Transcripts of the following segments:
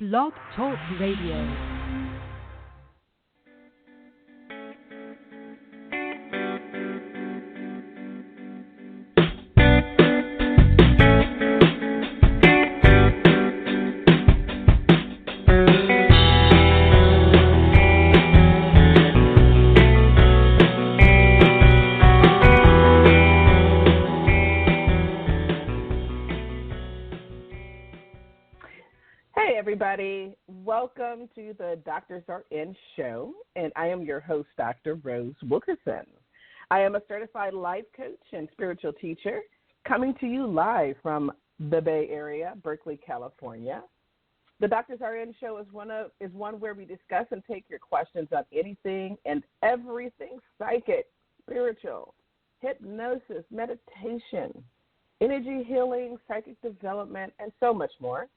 Blog Talk Radio. Everybody, welcome to the Doctors Are In show, and I am your host, Dr. Rose Wilkerson. I am a certified life coach and spiritual teacher coming to you live from the Bay Area, Berkeley, California. The Doctors Are In show is one where we discuss and take your questions on anything and everything psychic, spiritual, hypnosis, meditation, energy healing, psychic development, and so much more.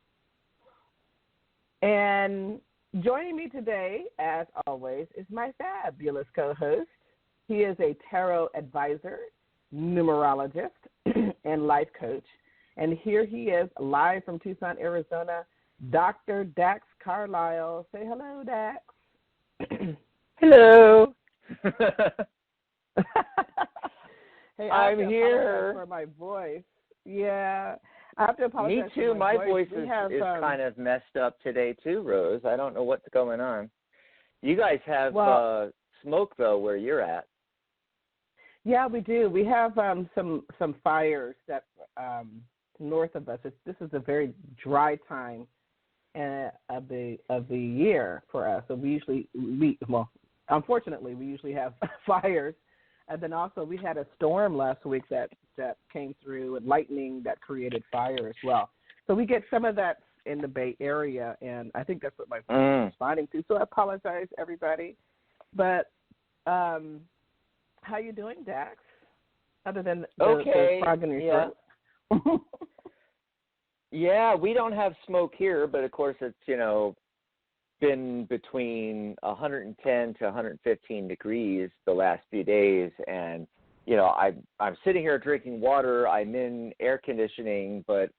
And joining me today, as always, is my fabulous co-host. He is a tarot advisor, numerologist, and life coach. And here he is, live from Tucson, Arizona, Dr. Dax Carlisle. Say hello, Dax. Hello. Hey, I'm here. For my voice. Yeah. I have to apologize. Me too. For my voice is kind of messed up today too, Rose. I don't know what's going on. You guys have smoke though where you're at. Yeah, we do. We have some fires that north of us. This is a very dry time of the year for us. So unfortunately, we usually have fires. And then also we had a storm last week that came through, and lightning that created fire as well. So we get some of that in the Bay Area, and I think that's what my phone is responding to. So I apologize, everybody. But how you doing, Dax? Other than the frog in your throat? Yeah, we don't have smoke here, but of course it's, been between 110 to 115 degrees the last few days, and I'm sitting here drinking water. I'm in air conditioning, but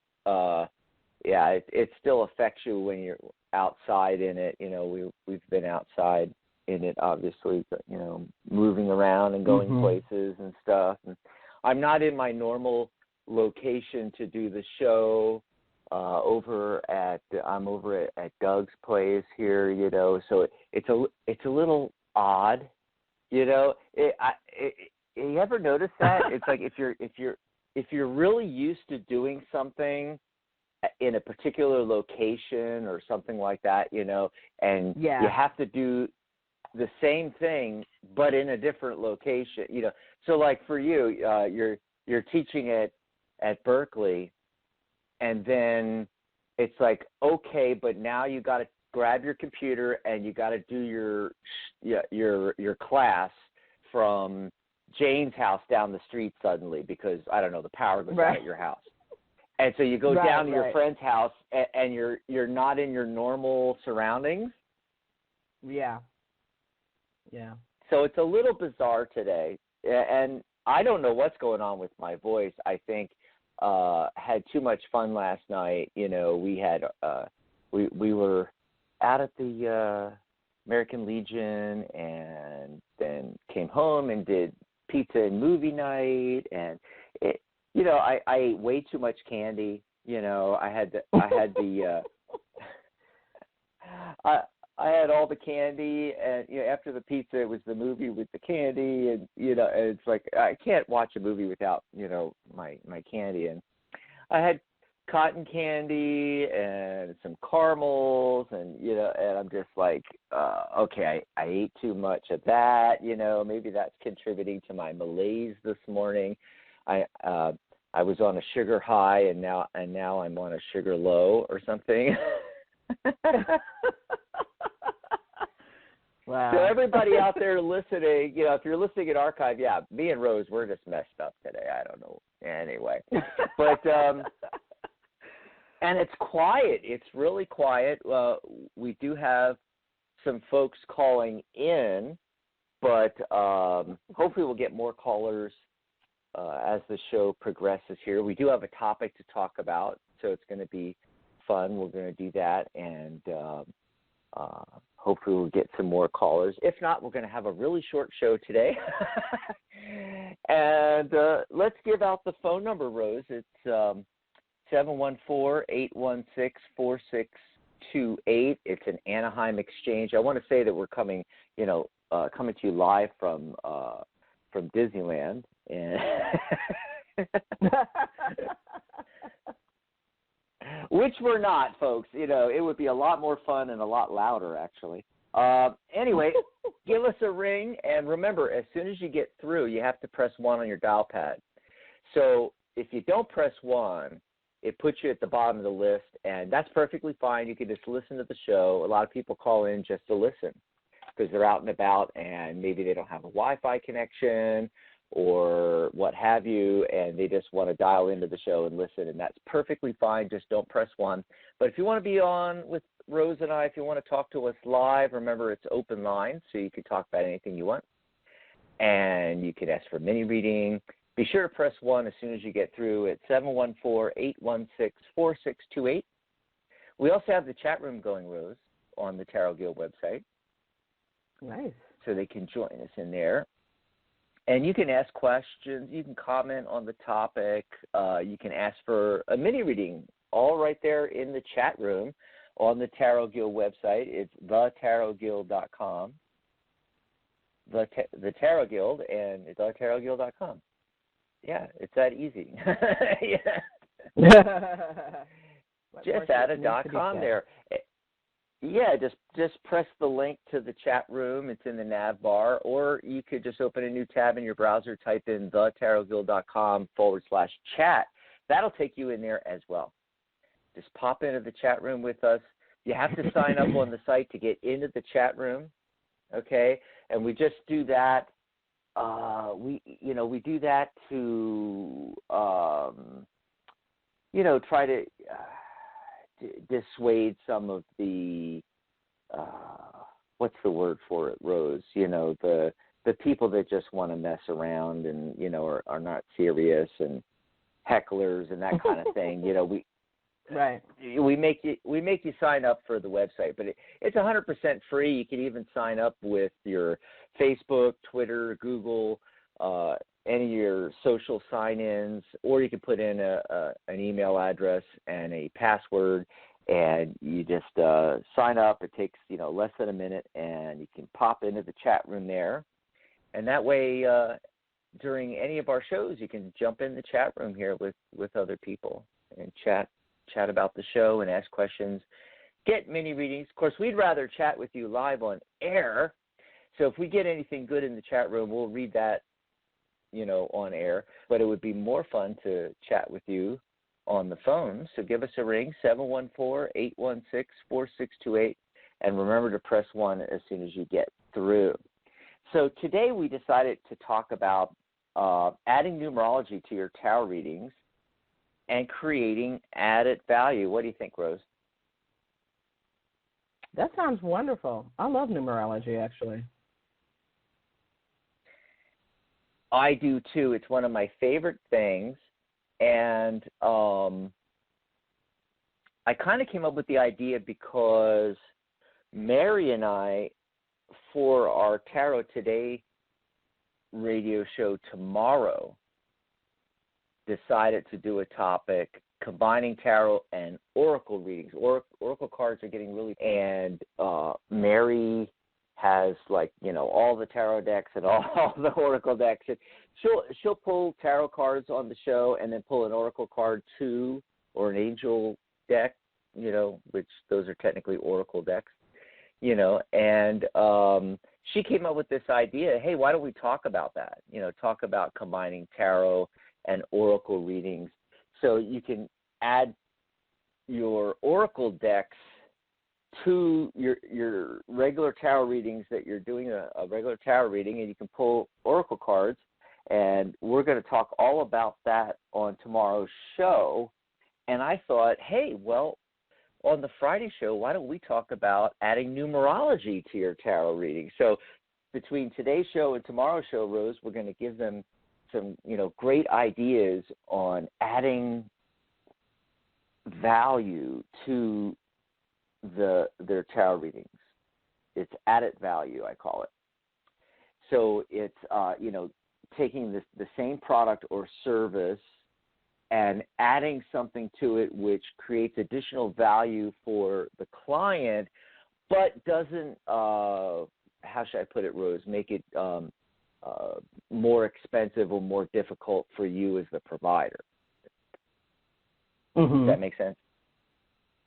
it still affects you when you're outside in it. We've been outside in it, obviously, but, moving around and going places and stuff. And I'm not in my normal location to do the show. I'm over at Doug's place here, so it's a little odd, you ever notice that? It's like if you're really used to doing something in a particular location or something like that, and you have to do the same thing but in a different location, So like for you, you're teaching at Berkeley. And then it's like, okay, but now you got to grab your computer and you got to do your class from Jane's house down the street suddenly because, I don't know, the power goes out at your house. And so you go down to your friend's house and you're not in your normal surroundings. Yeah. Yeah. So it's a little bizarre today. And I don't know what's going on with my voice. I think had too much fun last night. We had we were out at the American Legion, and then came home and did pizza and movie night, and I ate way too much candy. I had all the candy, and after the pizza, it was the movie with the candy, and and it's like I can't watch a movie without my candy, and I had cotton candy and some caramels, and and I'm just like, okay, I ate too much of that, maybe that's contributing to my malaise this morning. I was on a sugar high, and now I'm on a sugar low or something. Wow. So everybody out there listening, if you're listening at archive, me and Rose, we're just messed up today. I don't know. Anyway, but and it's quiet. It's really quiet. We do have some folks calling in, but hopefully we'll get more callers as the show progresses here. We do have a topic to talk about, so it's going to be fun. We're going to do that, and hopefully we'll get some more callers. If not, we're going to have a really short show today. And let's give out the phone number, Rose. It's 714-816-4628. It's an Anaheim exchange. I want to say that we're coming to you live from Disneyland. And which we're not, folks. It would be a lot more fun and a lot louder, actually. Anyway, give us a ring, and remember, as soon as you get through, you have to press 1 on your dial pad. So if you don't press 1, it puts you at the bottom of the list, and that's perfectly fine. You can just listen to the show. A lot of people call in just to listen because they're out and about, and maybe they don't have a Wi-Fi connection or what have you, and they just want to dial into the show and listen, and that's perfectly fine. Just don't press 1. But if you want to be on with Rose and I, if you want to talk to us live, remember it's open line, so you can talk about anything you want, and you can ask for mini reading. Be sure to press 1 as soon as you get through at 714-816-4628. We also have the chat room going, Rose, on the Tarot Guild website. Nice. So they can join us in there. And you can ask questions. You can comment on the topic. You can ask for a mini reading, all right there in the chat room on the Tarot Guild website. It's thetarotguild.com. The Tarot Guild and thetarotguild.com. Yeah, it's that easy. Just add a .com there. Yeah, just press the link to the chat room. It's in the nav bar, or you could just open a new tab in your browser, type in thetarotguild.com/chat. That'll take you in there as well. Just pop into the chat room with us. You have to sign up on the site to get into the chat room, okay? And we just do that. We do that to try to dissuade some of the what's the word for it, Rose? The people that just want to mess around and are not serious, and hecklers and that kind of thing. We make you sign up for the website, but it's 100% free. You can even sign up with your Facebook, Twitter, Google, any of your social sign-ins, or you can put in an email address and a password, and you just sign up. It takes less than a minute, and you can pop into the chat room there, and that way during any of our shows you can jump in the chat room here with other people and chat about the show and ask questions, get mini readings. Of course, we'd rather chat with you live on air, so if we get anything good in the chat room, we'll read that on air, but it would be more fun to chat with you on the phone. So give us a ring, 714-816-4628, and remember to press 1 as soon as you get through. So today we decided to talk about adding numerology to your tarot readings and creating added value. What do you think, Rose? That sounds wonderful. I love numerology, actually. I do too. It's one of my favorite things, and I kind of came up with the idea because Mary and I, for our Tarot Today radio show tomorrow, decided to do a topic combining tarot and oracle readings. Oracle cards are getting really, and Mary has all the tarot decks and all the oracle decks. She'll pull tarot cards on the show and then pull an oracle card too, or an angel deck, which those are technically oracle decks, and she came up with this idea, hey, why don't we talk about that? Talk about combining tarot and oracle readings, so you can add your oracle decks to your regular tarot readings that you're doing a regular tarot reading, and you can pull oracle cards, and we're going to talk all about that on tomorrow's show. And I thought, hey, well, on the Friday show, why don't we talk about adding numerology to your tarot reading? So between today's show and tomorrow's show, Rose, we're going to give them some great ideas on adding value to their tarot readings. It's added value, I call it. So it's taking the same product or service and adding something to it which creates additional value for the client, but doesn't, how should I put it, Rose, make it more expensive or more difficult for you as the provider. Mm-hmm. Does that make sense?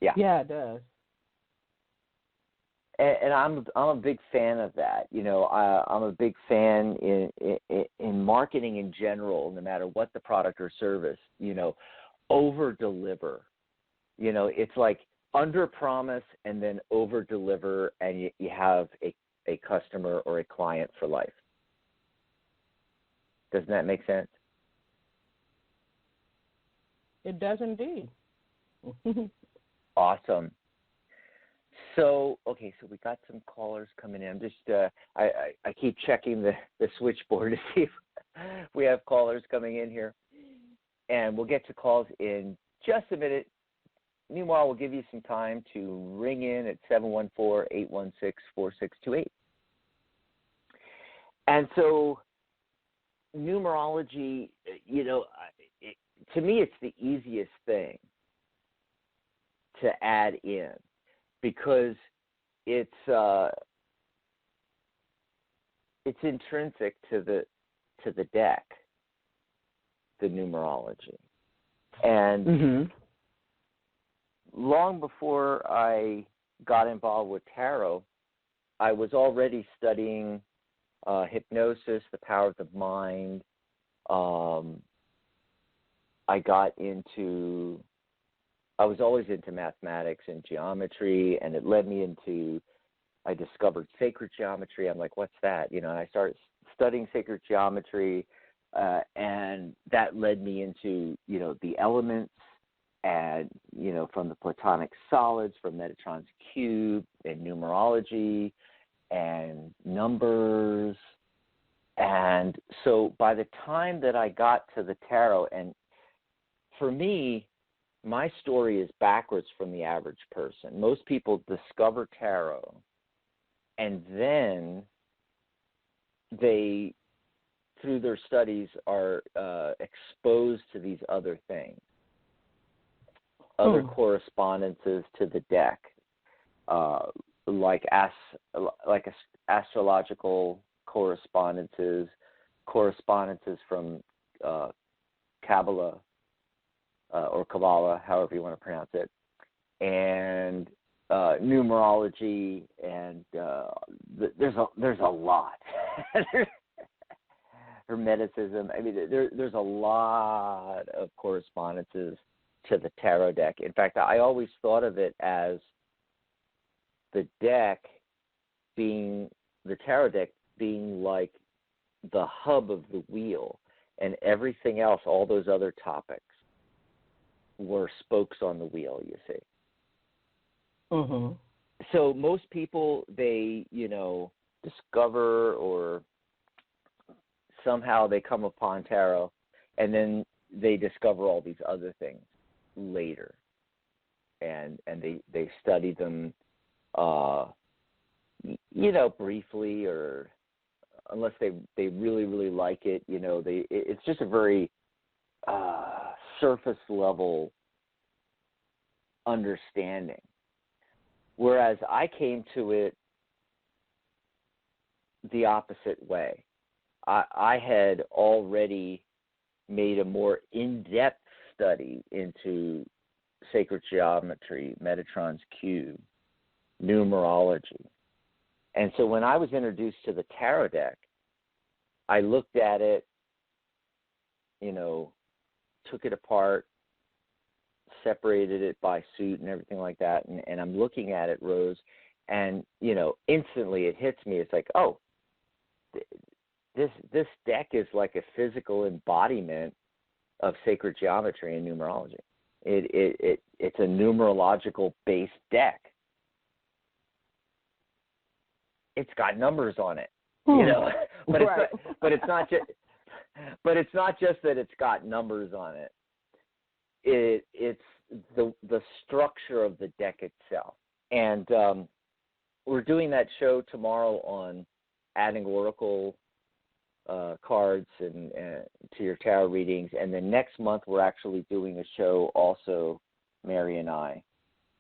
Yeah. Yeah, it does. And I'm a big fan of that. I'm a big fan in marketing in general, no matter what the product or service. Over deliver. It's like under promise and then over deliver, and you have a customer or a client for life. Doesn't that make sense? It does indeed. Awesome. So we got some callers coming in. I'm just, I keep checking the switchboard to see if we have callers coming in here. And we'll get to calls in just a minute. Meanwhile, we'll give you some time to ring in at 714-816-4628. And so numerology, to me, it's the easiest thing to add in, because it's intrinsic to the deck, the numerology. And long before I got involved with tarot, I was already studying hypnosis, the power of the mind. I was always into mathematics and geometry, and it led me into, I discovered sacred geometry. I'm like, what's that? And I started studying sacred geometry, and that led me into, the elements, and, from the Platonic solids, from Metatron's cube, and numerology, and numbers. And so by the time that I got to the tarot, and for me, my story is backwards from the average person. Most people discover tarot, and then they, through their studies, are exposed to these other things, other correspondences to the deck, like astrological correspondences from Kabbalah, or Kabbalah, however you want to pronounce it, and numerology, and there's a lot. Hermeticism. I mean, there's a lot of correspondences to the tarot deck. In fact, I always thought of it as the tarot deck being like the hub of the wheel, and everything else, all those other topics, were spokes on the wheel, you see. Mm-hmm. So most people, they, discover, or somehow they come upon tarot, and then they discover all these other things later. And they study them, briefly, or unless they really, really like it, it's just a very surface level understanding. Whereas I came to it the opposite way. I had already made a more in-depth study into sacred geometry, Metatron's cube, numerology. And so when I was introduced to the tarot deck, I looked at it, took it apart, separated it by suit and everything like that, and I'm looking at it, Rose, and, instantly it hits me. It's like, oh, this deck is like a physical embodiment of sacred geometry and numerology. It's a numerological based deck. It's got numbers on it, but right. it's not just that it's got numbers on it. It's the structure of the deck itself. And we're doing that show tomorrow on adding oracle cards and to your tarot readings. And then next month we're actually doing a show also, Mary and I,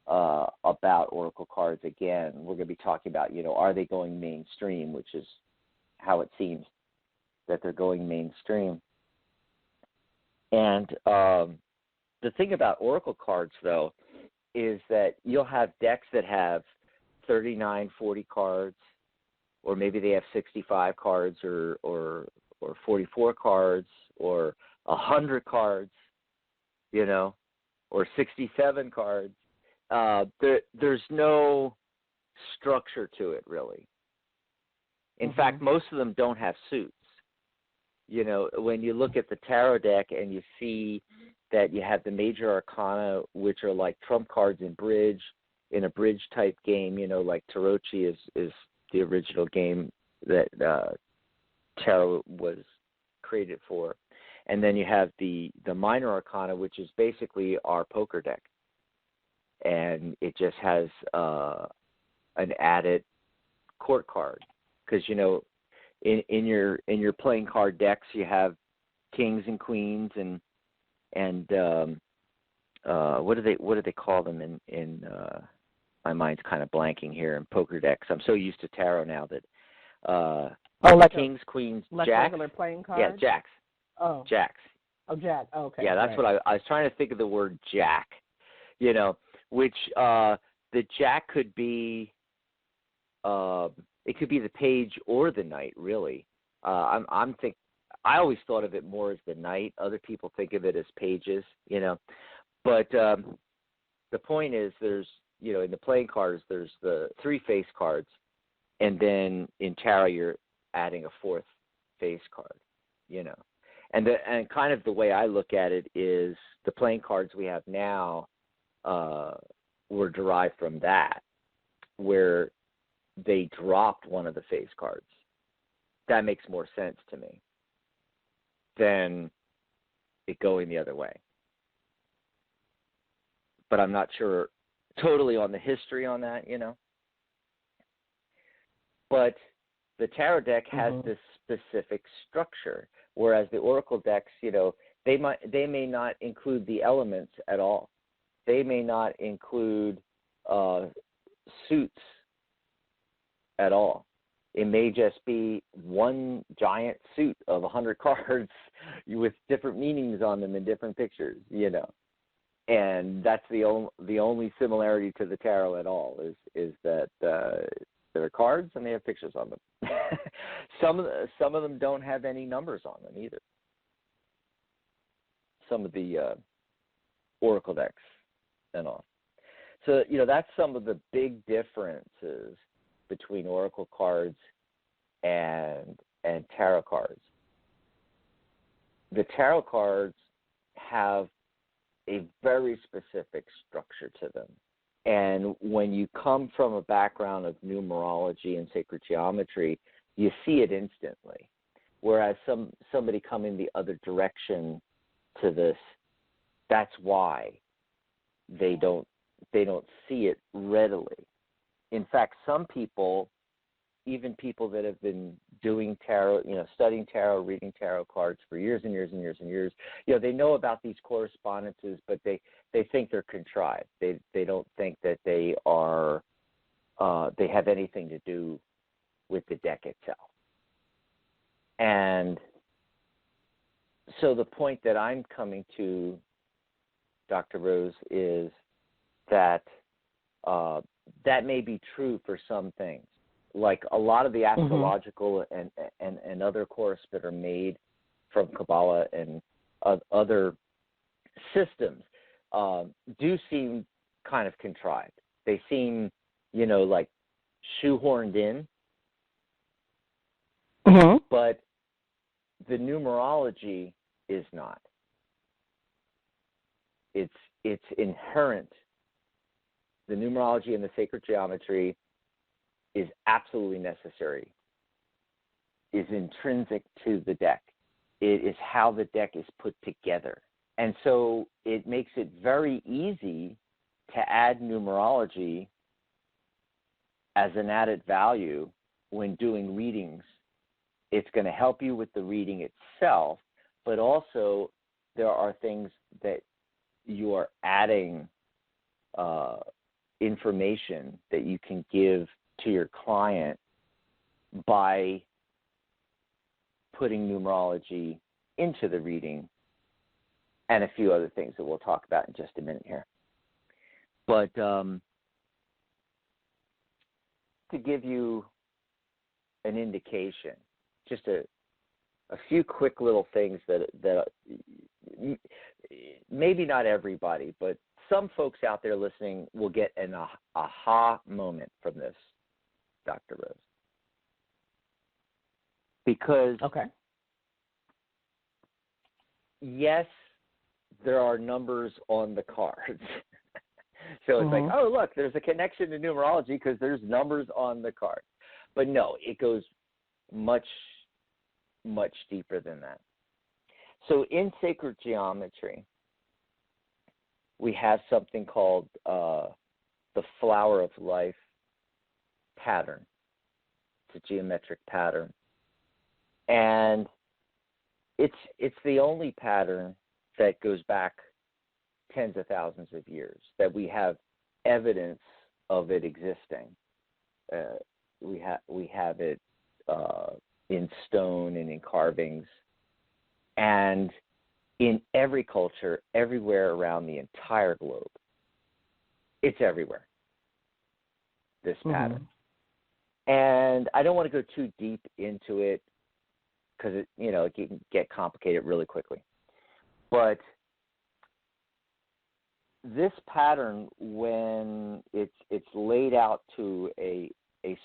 about oracle cards again. We're going to be talking about, are they going mainstream, which is how it seems that they're going mainstream. And the thing about oracle cards, though, is that you'll have decks that have 39, 40 cards, or maybe they have 65 cards or 44 cards or 100 cards, or 67 cards. There's no structure to it, really. In fact, most of them don't have suits. When you look at the tarot deck and you see that you have the major arcana, which are like trump cards in a bridge-type game, like Tarocchi is the original game that tarot was created for. And then you have the minor arcana, which is basically our poker deck. And it just has an added court card. Because, in your playing card decks, you have kings and queens and what do they call them in my mind's kind of blanking here in poker decks. I'm so used to tarot now that like kings, queens, like jacks. Regular playing cards? Yeah, jacks. Oh. Jacks. Oh, jack. Oh, okay. Yeah, that's what I was trying to think of the word jack. Which the jack could be. It could be the page or the knight, really. I always thought of it more as the knight. Other people think of it as pages, But the point is, there's, in the playing cards, there's the 3 face cards, and then in tarot you're adding a 4th face card, And kind of the way I look at it is the playing cards we have now were derived from that, where they dropped one of the face cards. That makes more sense to me than it going the other way. But I'm not sure totally on the history on that, But the tarot deck has this specific structure, whereas the oracle decks, they may not include the elements at all. They may not include suits at all. It may just be one giant suit of 100 cards with different meanings on them in different pictures, And that's the only similarity to the tarot at all is that there are cards and they have pictures on them. Some of them don't have any numbers on them either. Some of the oracle decks and all. So that's some of the big differences between oracle cards and tarot cards. The tarot cards have a very specific structure to them. And when you come from a background of numerology and sacred geometry, you see it instantly. Whereas somebody coming the other direction to this, that's why they don't see it readily. In fact, some people, even people that have been doing tarot, studying tarot, reading tarot cards for years and years and years and years, they know about these correspondences, but they think they're contrived. They don't think that they are they have anything to do with the deck itself. And so the point that I'm coming to, Dr. Rose, is that that may be true for some things. Like a lot of the astrological and other courses that are made from Kabbalah and other systems do seem kind of contrived. They seem, like shoehorned in. But the numerology is not. It's inherent. The numerology and the sacred geometry is absolutely necessary, is intrinsic to the deck. It is how the deck is put together. And so it makes it very easy to add numerology as an added value when doing readings. It's going to help you with the reading itself, but also there are things that you are adding information that you can give to your client by putting numerology into the reading, and a few other things that we'll talk about in just a minute here. But to give you an indication, just a few quick little things that maybe not everybody, but some folks out there listening will get an aha moment from this, Dr. Rose. Because, yes, there are numbers on the cards. So it's like, oh, look, there's a connection to numerology because there's numbers on the card. But no, it goes much, much deeper than that. So in sacred geometry, we have something called the flower of life pattern. It's a geometric pattern. And it's the only pattern that goes back tens of thousands of years that we have evidence of it existing. We have it in stone and in carvings, and in every culture, everywhere around the entire globe. It's everywhere, this pattern. And I don't want to go too deep into it because it can get complicated really quickly. But this pattern, when it's laid out to a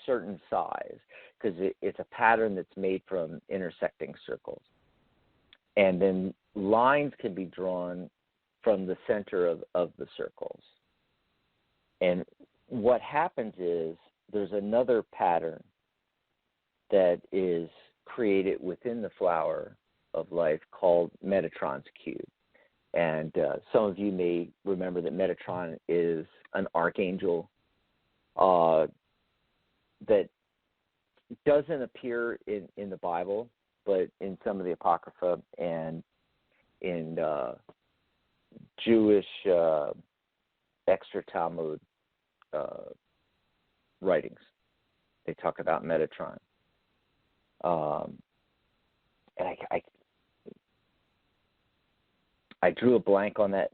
certain size, because it's a pattern that's made from intersecting circles, and then lines can be drawn from the center of the circles. And what happens is there's another pattern that is created within the flower of life called Metatron's cube. And some of you may remember that Metatron is an archangel that doesn't appear in the Bible, but in some of the Apocrypha and in Jewish extra Talmud writings. They talk about Metatron. And I drew a blank on that,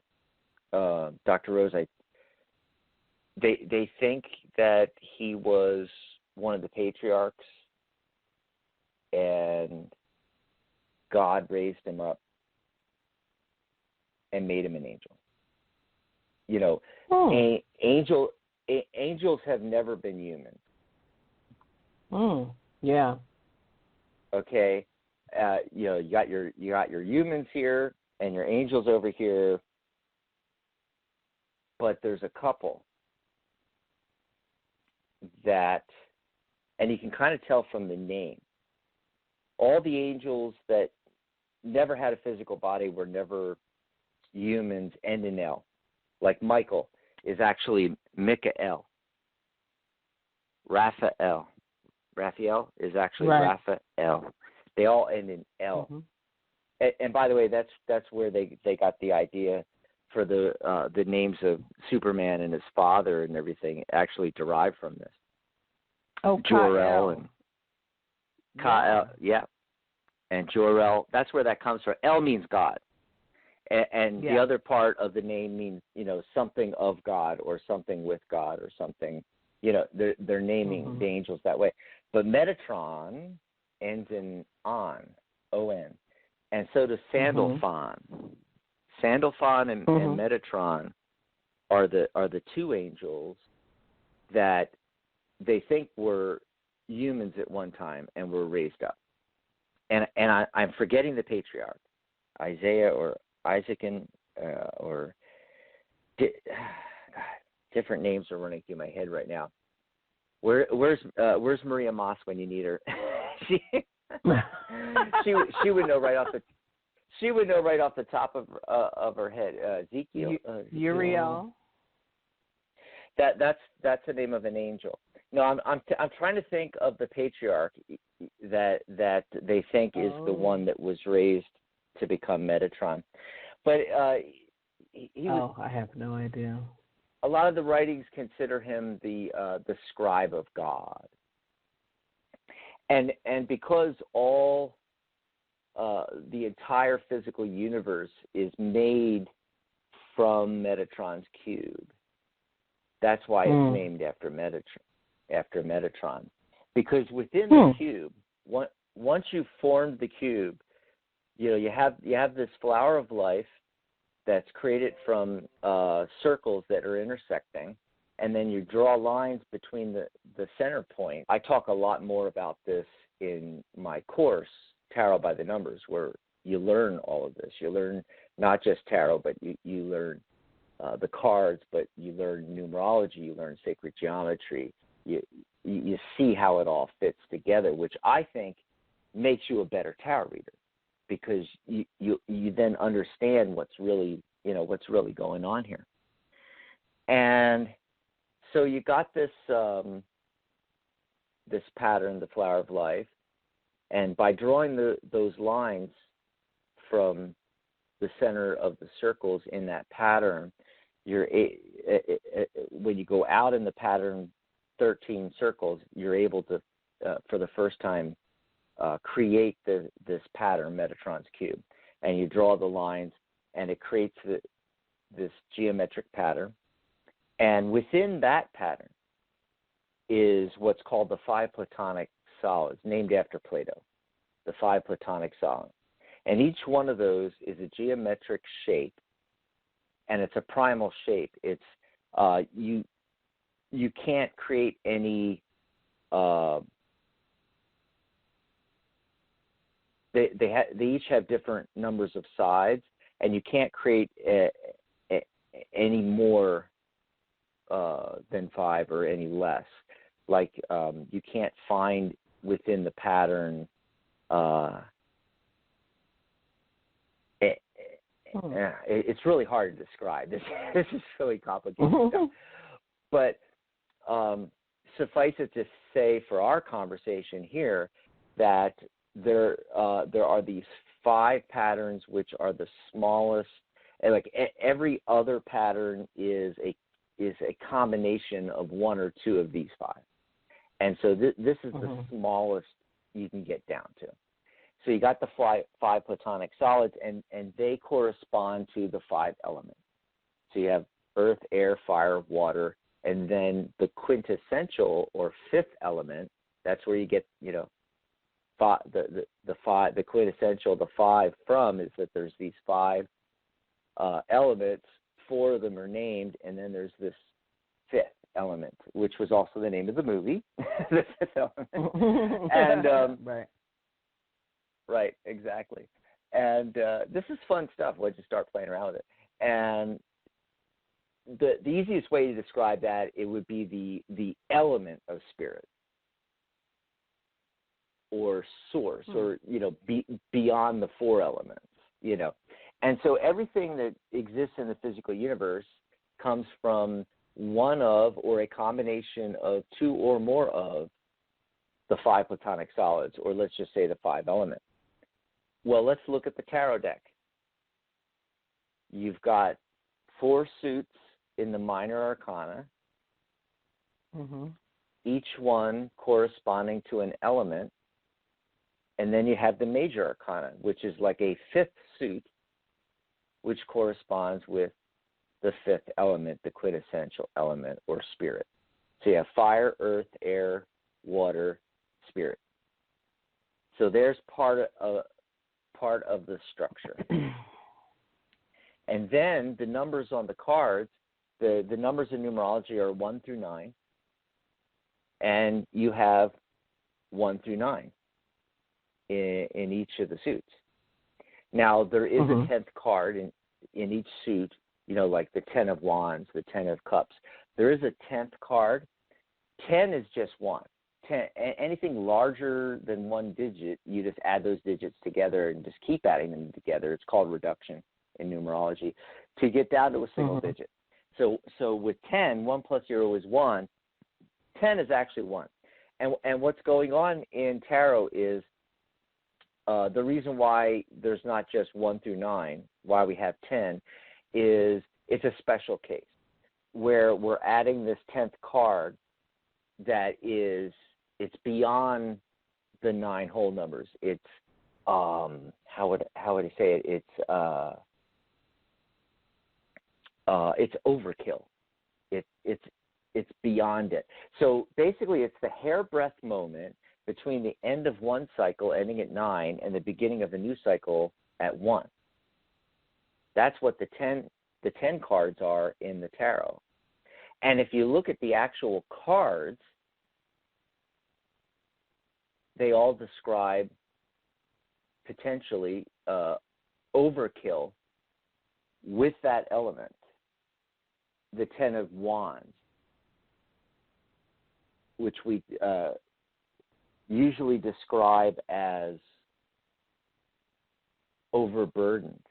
Dr. Rose. They think that he was one of the patriarchs, and God raised him up and made him an angel. Angels have never been human. Yeah. Okay. You got your humans here and your angels over here, but there's a couple that, and you can kind of tell from the name, all the angels that never had a physical body were never humans, end in L. Like Michael is actually Michael. Raphael is actually Raphael. They all end in L. And by the way, that's where they got the idea for the names of Superman and his father and everything actually derived from this. Oh, Jor-El and Ka'el, and Jor-El. That's where that comes from. El means God, and the other part of the name means something of God or something with God or something. They're naming the angels that way. But Metatron ends in on, O-N. And so does Sandalphon. Sandalphon and Metatron are the two angels that they think were humans at one time and were raised up. And I'm forgetting the patriarch, Isaiah or Isaacan or different names are running through my head right now. Where's Maria Moss when you need her? She would know right off the She would know right off the top of her head. Ezekiel. Uriel. That's the name of an angel. No, I'm trying to think of the patriarch that they think is the one that was raised to become Metatron. But he was, I have no idea. A lot of the writings consider him the scribe of God, and because all the entire physical universe is made from Metatron's cube. That's why it's named after Metatron. Because within the cube, once you've formed the cube, you have this flower of life that's created from circles that are intersecting, and then you draw lines between the center point. I talk a lot more about this in my course, Tarot by the Numbers, where you learn all of this. You learn not just tarot, but you learn the cards, but you learn numerology, you learn sacred geometry. You see how it all fits together, which I think makes you a better tarot reader, because you then understand what's really going on here. And so you got this this pattern, the flower of life, and by drawing those lines from the center of the circles in that pattern, when you go out in the pattern 13 circles, you're able to, for the first time, create this pattern, Metatron's cube. And you draw the lines, and it creates this geometric pattern. And within that pattern is what's called the 5 Platonic solids, named after Plato, the 5 Platonic solids. And each one of those is a geometric shape, and it's a primal shape. It's you can't create any. They each have different numbers of sides, and you can't create any more than 5 or any less. Like you can't find within the pattern. It's really hard to describe. This is really complicated stuff. But suffice it to say, for our conversation here, that there are these 5 patterns which are the smallest, and like every other pattern is a combination of 1 or 2 of these 5, and so this is the smallest you can get down to. So you got the 5 Platonic solids, and they correspond to the 5 elements. So you have earth, air, fire, water, and then the quintessential or 5th element. That's where you get the quintessential, the 5 from, is that there's these 5 elements. 4 of them are named, and then there's this 5th element, which was also the name of the movie, the 5th element. And right, exactly. And this is fun stuff once you start playing around with it. And the easiest way to describe that, it would be the element of spirit or source, or beyond the 4 elements, And so everything that exists in the physical universe comes from one of, or a combination of 2 or more of, the 5 Platonic solids, or let's just say the 5 elements. Well, let's look at the tarot deck. You've got 4 suits in the minor arcana, each one corresponding to an element, and then you have the major arcana, which is like a 5th suit, which corresponds with the 5th element, the quintessential element or spirit. So you have fire, earth, air, water, spirit. So there's part of the structure. And then the numbers on the cards, the numbers in numerology are 1 through 9, and you have 1 through 9 in each of the suits. Now, there is a 10th card in each suit, like the 10 of Wands, the 10 of Cups. There is a 10th card. 10 is just 1. anything larger than one digit, you just add those digits together and just keep adding them together. It's called reduction in numerology to get down to a single digit. So with 10, 1 plus 0 is 1. 10 is actually 1. And what's going on in tarot is the reason why there's not just 1 through 9, why we have 10, is it's a special case where we're adding this 10th card that it's beyond the 9 whole numbers. It's how would I say it? It's overkill. It's beyond it. So basically, it's the hairbreadth moment between the end of one cycle ending at 9 and the beginning of a new cycle at 1. That's what the 10 cards are in the tarot. And if you look at the actual cards, they all describe potentially overkill with that element, the 10 of Wands, which we usually describe as overburdened.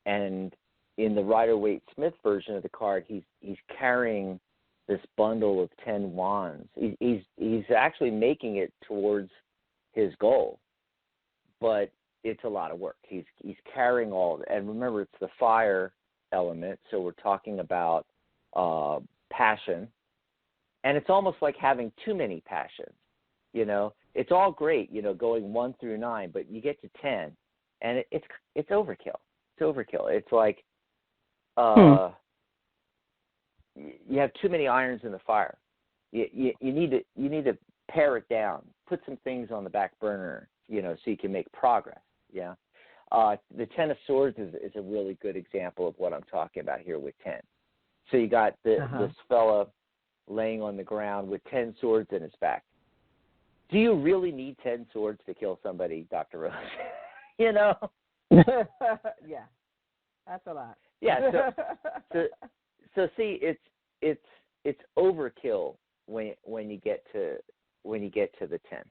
And in the Rider-Waite-Smith version of the card, he's carrying this bundle of 10 wands. He's actually making it towards his goal, but it's a lot of work. He's carrying all of it. And remember, it's the fire element, so we're talking about passion. And it's almost like having too many passions. You know, it's all great, you know, going 1 through 9, but you get to 10, and it's overkill. It's overkill. It's like you have too many irons in the fire. You need to pare it down. Put some things on the back burner, you know, so you can make progress. Yeah. The 10 of Swords is a really good example of what I'm talking about here with 10. So you got this fella laying on the ground with 10 swords in his back. Do you really need 10 swords to kill somebody, Dr. Rose? You know? Yeah, that's a lot. Yeah. So see, it's overkill when you get to the 10.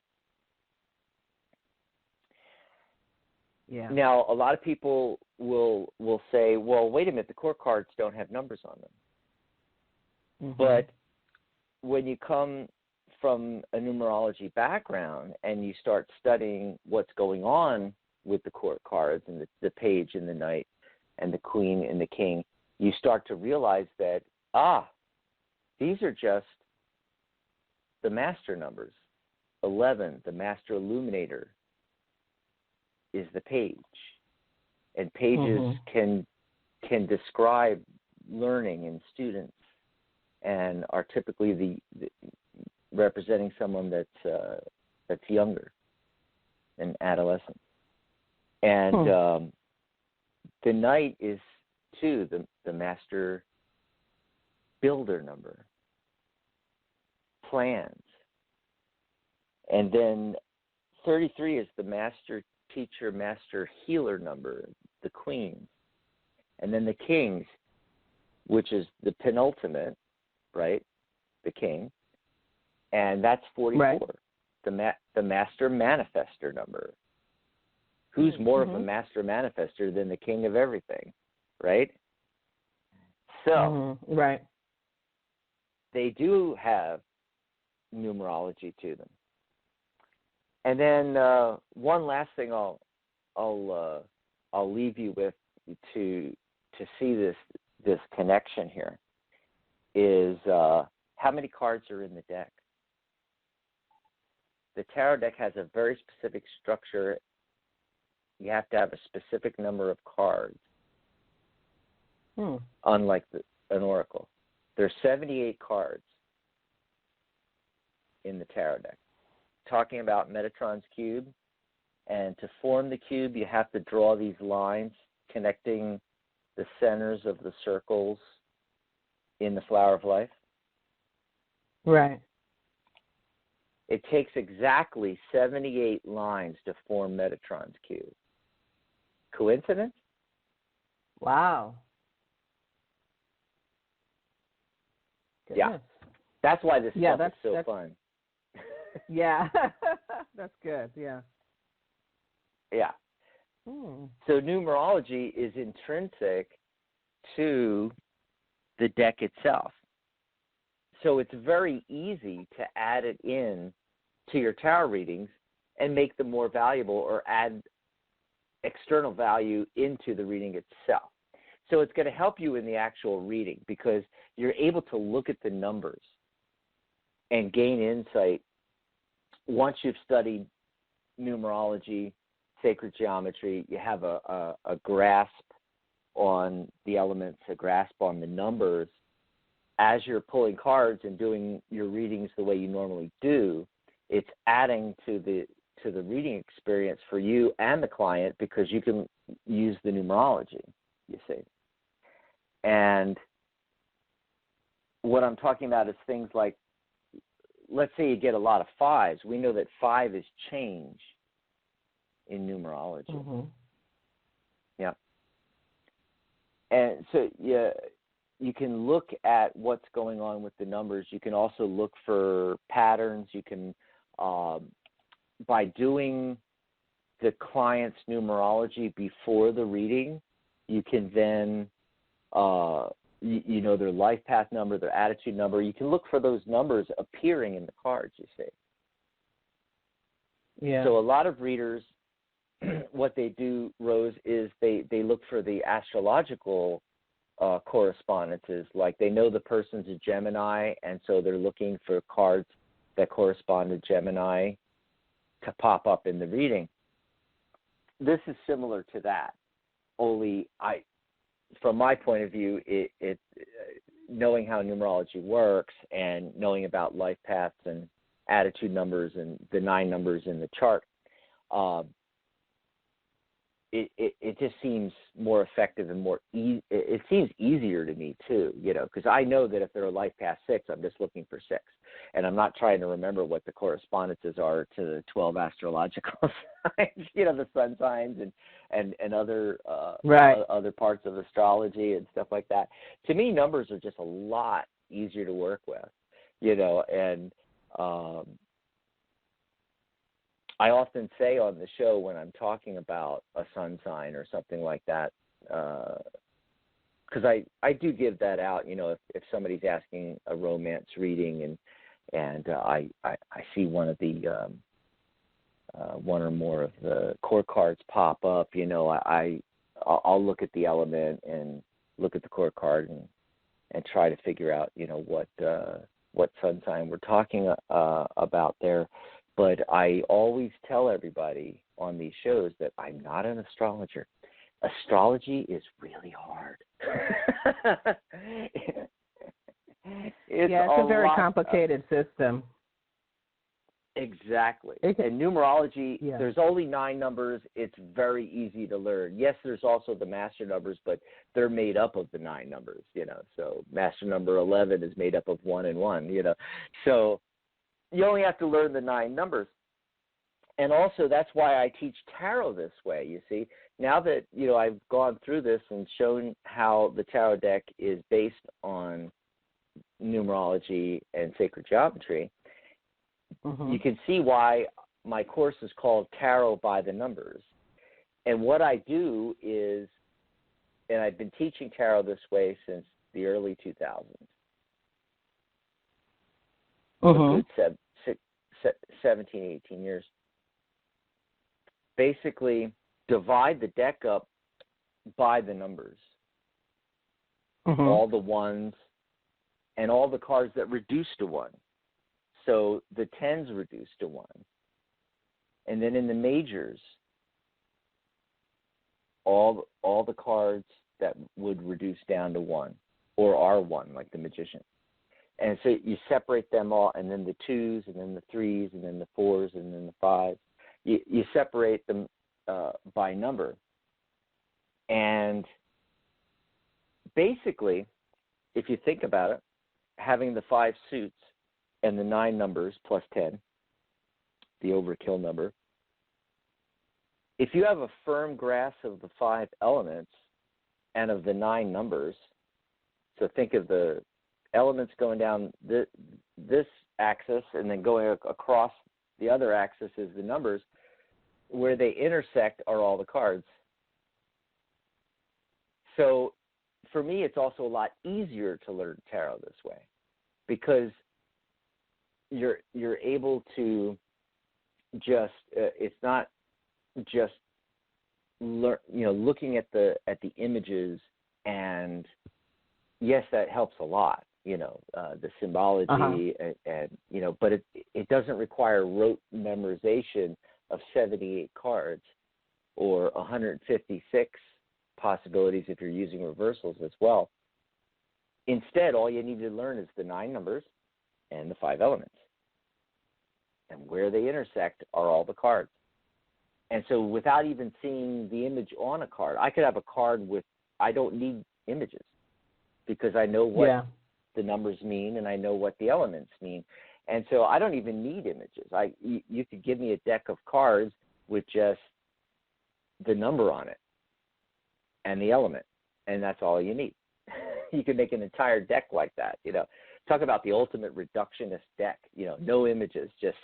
Yeah. Now, a lot of people will say, well, wait a minute, the court cards don't have numbers on them. But when you come from a numerology background and you start studying what's going on with the court cards and the page and the knight and the queen and the king, you start to realize that, these are just the master numbers. 11, the master illuminator, is the page. And pages can describe learning in students and are typically the representing someone that's younger, an adolescent. And the knight is, too, the master builder number, plans. And then 33 is the master teacher, master healer number, the queen. And then the kings, which is the penultimate, right, the king. And that's 44, right. The master manifester number. Who's more of a master manifester than the king of everything, right? So, right. They do have numerology to them. And then one last thing I'll leave you with to see this connection here is how many cards are in the deck. The tarot deck has a very specific structure. You have to have a specific number of cards, unlike an oracle. There's 78 cards in the tarot deck. Talking about Metatron's cube, and to form the cube, you have to draw these lines connecting the centers of the circles in the flower of life. Right. It takes exactly 78 lines to form Metatron's cube. Coincidence? Wow. Goodness. Yeah. That's why this stuff is so fun. Yeah. That's good. Yeah. Yeah. So numerology is intrinsic to the deck itself. So it's very easy to add it in to your tarot readings and make them more valuable or add external value into the reading itself. So it's going to help you in the actual reading because you're able to look at the numbers and gain insight once you've studied numerology, sacred geometry. You have a grasp on the elements, a grasp on the numbers. As you're pulling cards and doing your readings the way you normally do, it's adding to the reading experience for you and the client because you can use the numerology, you see. And what I'm talking about is things like, let's say you get a lot of 5s. We know that 5 is change in numerology. Mm-hmm. Yeah. And so you can look at what's going on with the numbers. You can also look for patterns. You can, by doing the client's numerology before the reading, you can then, you know, their life path number, their attitude number. You can look for those numbers appearing in the cards, you see. Yeah. So a lot of readers, what they do, Rose, is they look for the astrological correspondences. Like they know the person's a Gemini, and so they're looking for cards that correspond to Gemini to pop up in the reading. This is similar to that, only from my point of view, it knowing how numerology works and knowing about life paths and attitude numbers and the 9 numbers in the chart, it just seems more effective and more it seems easier to me too, you know, because I know that if they're a life path 6, I'm just looking for 6, and I'm not trying to remember what the correspondences are to the 12 astrological signs, you know, the sun signs and other other parts of astrology and stuff like that. To me, numbers are just a lot easier to work with, you know, and I often say on the show when I'm talking about a sun sign or something like that, because I do give that out, you know, if somebody's asking a romance reading and I see one of the one or more of the core cards pop up, you know, I'll look at the element and look at the core card and try to figure out, you know, what sun sign we're talking about there. But I always tell everybody on these shows that I'm not an astrologer. Astrology is really hard. It's a very complicated system. Exactly. And numerology, there's only 9 numbers. It's very easy to learn. Yes, there's also the master numbers, but they're made up of the 9 numbers, you know. So master number 11 is made up of 1 and 1, you know. So you only have to learn the 9 numbers. And also that's why I teach tarot this way, you see. Now that, you know, I've gone through this and shown how the tarot deck is based on numerology and sacred geometry, you can see why my course is called Tarot by the Numbers. And what I do is, and I've been teaching tarot this way since the early 2000s. A good 17, 18 years. Basically, divide the deck up by the numbers. All the ones and all the cards that reduce to 1. So the 10s reduce to 1. And then in the majors, all the cards that would reduce down to 1 or are 1, like the Magician. And so you separate them all, and then the 2s, and then the 3s, and then the 4s, and then the 5s. You separate them by number. And basically, if you think about it, having the 5 suits and the 9 numbers plus 10, the overkill number, if you have a firm grasp of the 5 elements and of the 9 numbers, so think of the elements going down this axis, and then going across the other axis is the numbers. Where they intersect are all the cards. So for me, it's also a lot easier to learn tarot this way, because you're able to just it's not just looking at the images, and yes, that helps a lot, the symbology, and but it doesn't require rote memorization of 78 cards or 156 possibilities if you're using reversals as well. Instead, all you need to learn is the 9 numbers and the 5 elements. And where they intersect are all the cards. And so without even seeing the image on a card, I could have a card I don't need images, because I know what the numbers mean and I know what the elements mean. And so I don't even need images. You could give me a deck of cards with just the number on it and the element, and that's all you need. You can make an entire deck like that. Talk about the ultimate reductionist deck. No images, just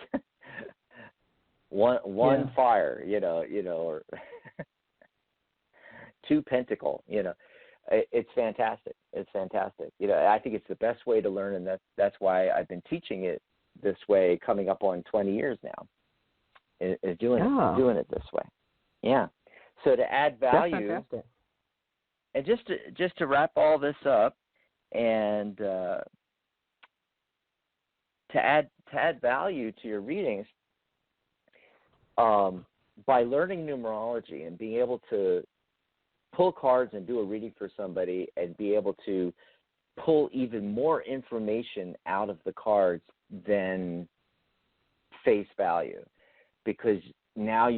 one fire. Or 2 pentacle. It's fantastic. It's fantastic. I think it's the best way to learn, and that's why I've been teaching it this way, coming up on 20 years now. Is doing it this way. Yeah. So to add value, that's fantastic. And just to wrap all this up, and to add value to your readings, by learning numerology and being able to pull cards and do a reading for somebody, and be able to pull even more information out of the cards than face value, because now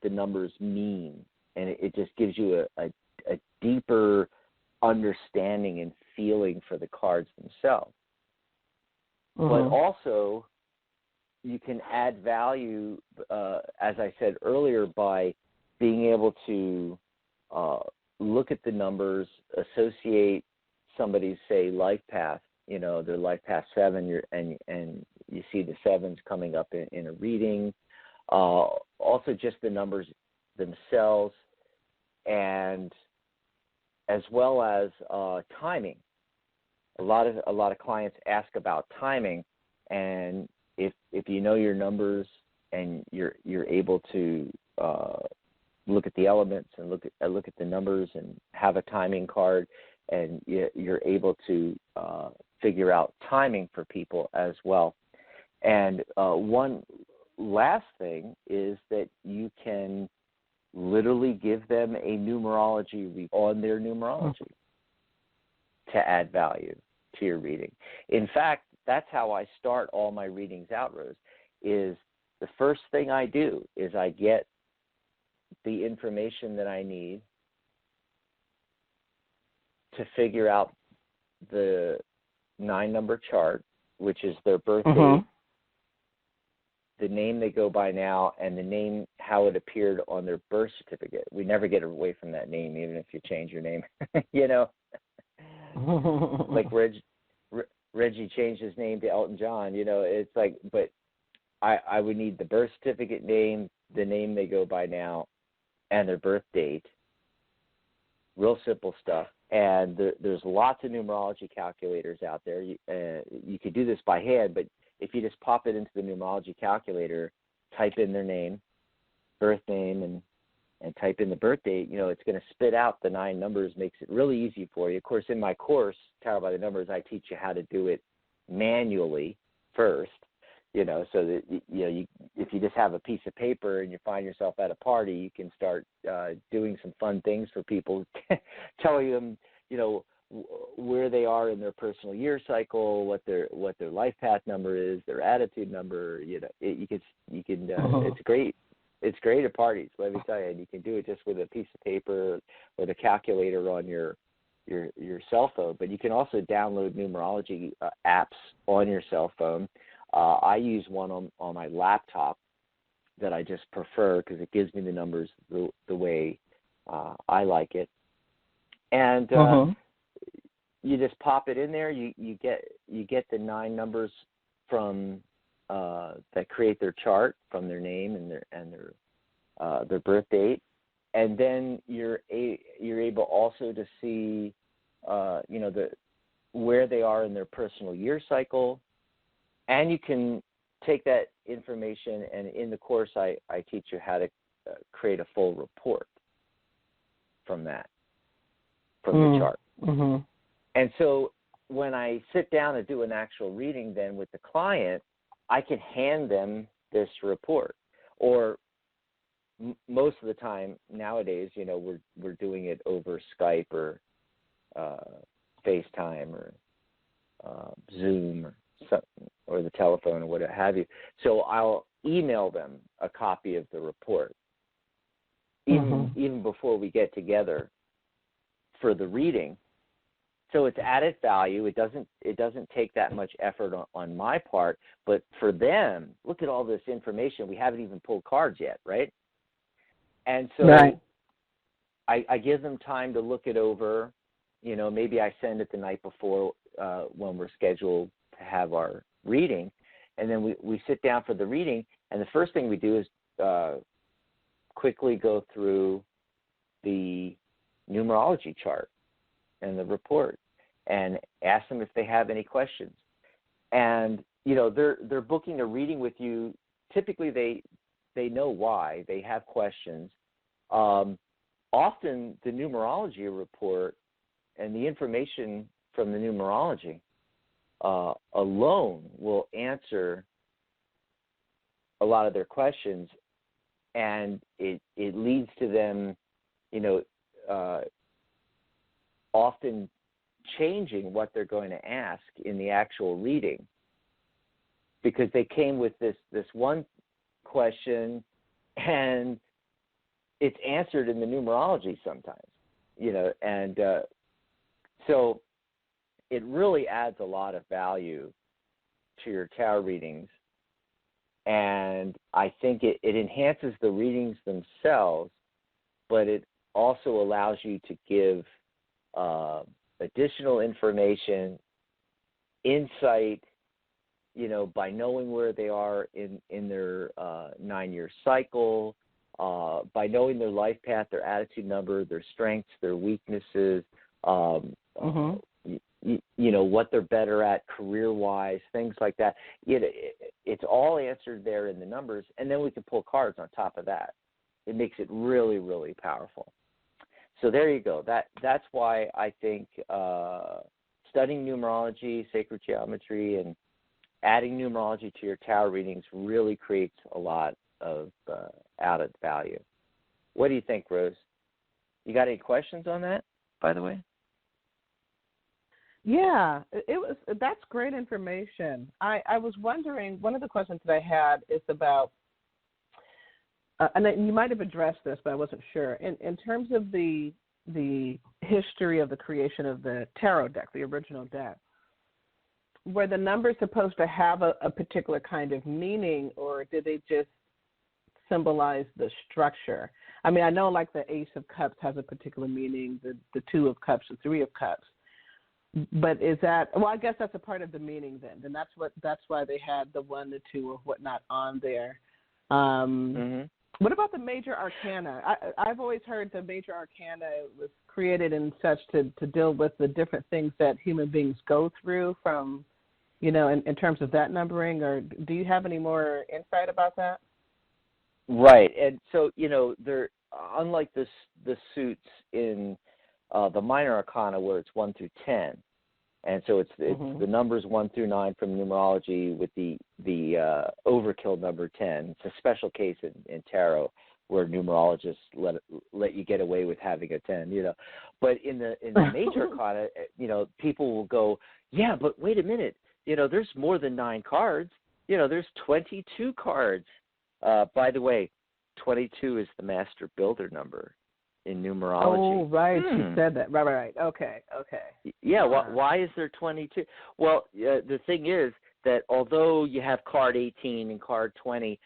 the numbers mean, and it just gives you a deeper understanding and feeling for the cards themselves. But also, you can add value, as I said earlier, by being able to look at the numbers, associate somebody's, say, life path, their life path 7, and you see the 7s coming up in a reading. Also, just the numbers themselves, and as well as timing. A lot of clients ask about timing, and if you know your numbers and you're able to look at the elements and look at the numbers and have a timing card, and you're able to figure out timing for people as well. And one last thing is that you can literally give them a numerology on their numerology to add value to your reading. In fact, that's how I start all my readings out, Rose, is the first thing I do is I get the information that I need to figure out the 9-number chart, which is their birth date, the name they go by now, and the name, how it appeared on their birth certificate. We never get away from that name, even if you change your name. Like Reggie changed his name to Elton John. It's like, but I would need the birth certificate name, the name they go by now, and their birth date. Real simple stuff. And there's lots of numerology calculators out there. You could do this by hand, but if you just pop it into the numerology calculator, type in their name, birth name, and type in the birth date, it's going to spit out the 9 numbers, makes it really easy for you. Of course, in my course, Tarot by the Numbers, I teach you how to do it manually first, so that, if you just have a piece of paper and you find yourself at a party, you can start doing some fun things for people, telling them, where they are in their personal year cycle, what their life path number is, their attitude number. It's great. It's great at parties, let me tell you. And you can do it just with a piece of paper or the calculator on your cell phone. But you can also download numerology apps on your cell phone. I use one on my laptop that I just prefer because it gives me the numbers the way I like it. And you just pop it in there. You get the 9 numbers from that create their chart from their name and their birth date, and then you're able also to see where they are in their personal year cycle, and you can take that information, and in the course I teach you how to create a full report from the chart. Mm-hmm. And so when I sit down and do an actual reading then with the client, I can hand them this report. Or most of the time nowadays, we're doing it over Skype or FaceTime or Zoom or something, or the telephone or what have you. So I'll email them a copy of the report even before we get together for the reading. So it's added value. It doesn't take that much effort on my part, but for them, look at all this information. We haven't even pulled cards yet, right? And so right. I give them time to look it over. Maybe I send it the night before when we're scheduled to have our reading, and then we sit down for the reading, and the first thing we do is quickly go through the numerology chart and the report and ask them if they have any questions. And they're booking a reading with you. Typically they know why. They have questions. Often the numerology report and the information from the numerology alone will answer a lot of their questions, and it leads to them, often changing what they're going to ask in the actual reading, because they came with this one question and it's answered in the numerology sometimes, and so it really adds a lot of value to your tarot readings, and I think it enhances the readings themselves, but it also allows you to give additional information, insight, by knowing where they are in their 9-year cycle, by knowing their life path, their attitude number, their strengths, their weaknesses, what they're better at career-wise, things like that. It's all answered there in the numbers, and then we can pull cards on top of that. It makes it really, really powerful. So there you go. That's why I think studying numerology, sacred geometry, and adding numerology to your tarot readings really creates a lot of added value. What do you think, Rose? You got any questions on that, by the way? Yeah, that's great information. I was wondering, one of the questions that I had is about, and you might have addressed this, but I wasn't sure. In terms of the history of the creation of the tarot deck, the original deck, were the numbers supposed to have a particular kind of meaning, or did they just symbolize the structure? I mean, I know like the Ace of Cups has a particular meaning, the Two of Cups, the Three of Cups. But is that, well, I guess that's a part of the meaning then. And that's why they had the 1, the 2, or whatnot on there. What about the major arcana? I've always heard the major arcana was created in such to deal with the different things that human beings go through from, in terms of that numbering, or do you have any more insight about that? Right. And so, they're unlike the suits in the minor arcana where it's 1 through 10. And so it's the numbers 1 through 9 from numerology with the overkill number 10. It's a special case in tarot where numerologists let you get away with having a 10, But in the major arcana, people will go, yeah, but wait a minute, there's more than 9 cards. There's 22 cards. By the way, 22 is the master builder number in numerology. Oh, right. You said that. Right. Okay. Yeah. Why is there 22? Well, the thing is that although you have card 18 and card 20,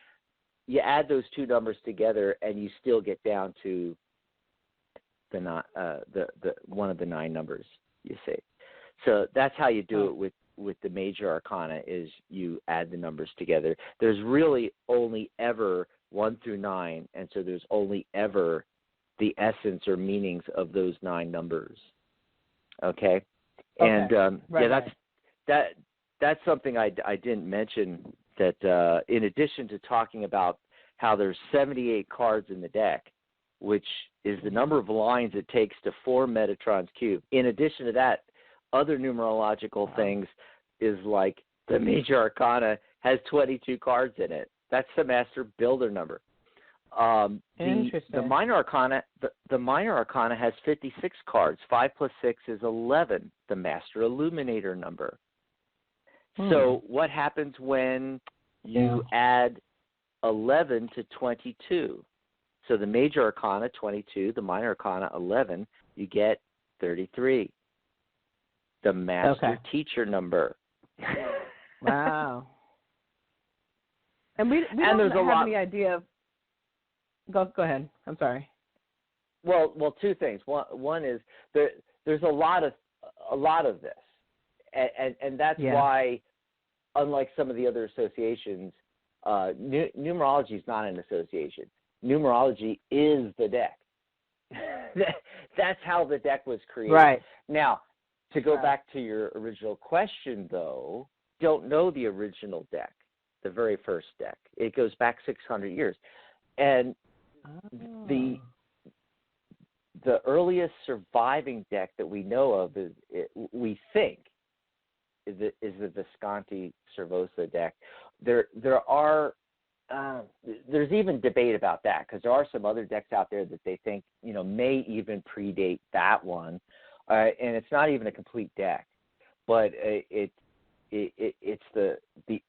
you add those two numbers together and you still get down to the one of the 9 numbers, you see. So that's how you do it with the major arcana, is you add the numbers together. There's really only ever 1 through 9, and so there's only ever the essence or meanings of those 9 numbers. Okay? And that's something I didn't mention, that in addition to talking about how there's 78 cards in the deck, which is the number of lines it takes to form Metatron's cube. In addition to that, other numerological things is like the major arcana has 22 cards in it. That's the master builder number. The minor arcana, the minor arcana has 56 cards. 5 plus 6 is 11, the master illuminator number. So what happens when you add 11 to 22? So the major arcana, 22, the minor arcana, 11, you get 33. The master teacher number. Wow. And we don't have any idea of... Go ahead. I'm sorry. Well, 2 things. One is there's a lot of this. And that's why, unlike some of the other associations, numerology is not an association. Numerology is the deck. That's how the deck was created. Right. Now, to go back to your original question, though, don't know the original deck, the very first deck. It goes back 600 years. And the earliest surviving deck that we know of we think is the Visconti Cervosa deck. There's even debate about that, because there are some other decks out there that they think may even predate that one, and it's not even a complete deck, but it's the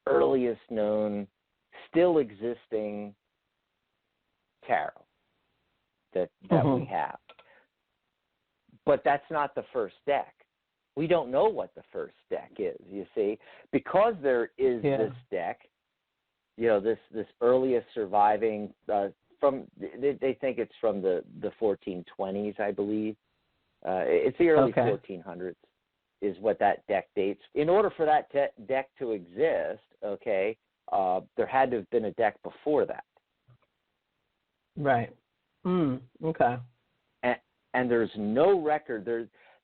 earliest known, still existing tarot that we have. But that's not the first deck. We don't know what the first deck is, you see. Because there is this deck, this earliest surviving, they think it's from the 1420s, I believe. It's the early 1400s is what that deck dates. In order for that deck to exist, there had to have been a deck before that. Right. Okay. And there's no record.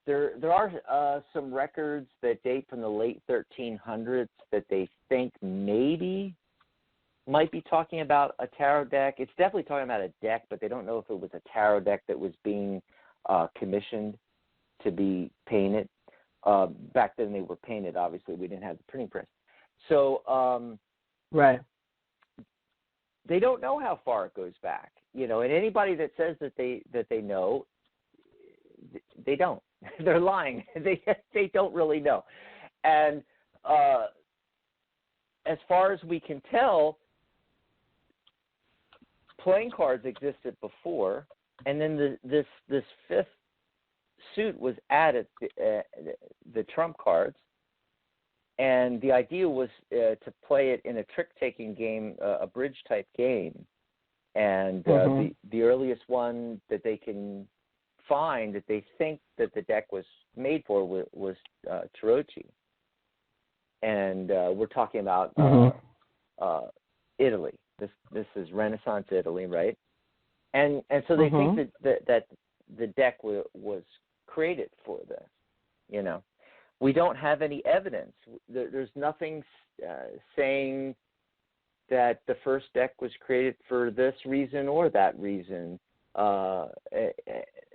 There are some records that date from the late 1300s that they think maybe might be talking about a tarot deck. It's definitely talking about a deck, but they don't know if it was a tarot deck that was being commissioned to be painted. Back then they were painted, obviously. We didn't have the printing press. So right. They don't know how far it goes back. And anybody that says that they know, they don't. They're lying. They don't really know. And as far as we can tell, playing cards existed before, and then this fifth suit was added, the trump cards, and the idea was to play it in a trick-taking game, a bridge-type game. And the earliest one that they can find that they think that the deck was made for was Tarocchi. And we're talking about Italy. This is Renaissance Italy, right? And so they think that the deck was created for this. We don't have any evidence. There's nothing saying that the first deck was created for this reason or that reason.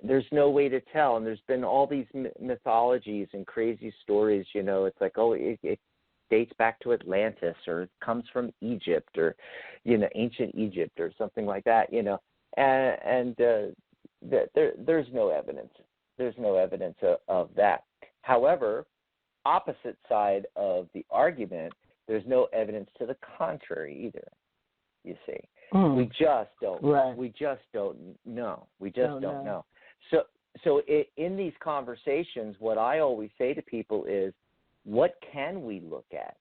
There's no way to tell, and there's been all these mythologies and crazy stories. It's like, it dates back to Atlantis, or it comes from Egypt, or ancient Egypt, or something like that. And there's no evidence. There's no evidence of that. However, opposite side of the argument, there's no evidence to the contrary either. You see. We just don't. Right. We just don't know. We just don't know. So in these conversations, what I always say to people is, what can we look at?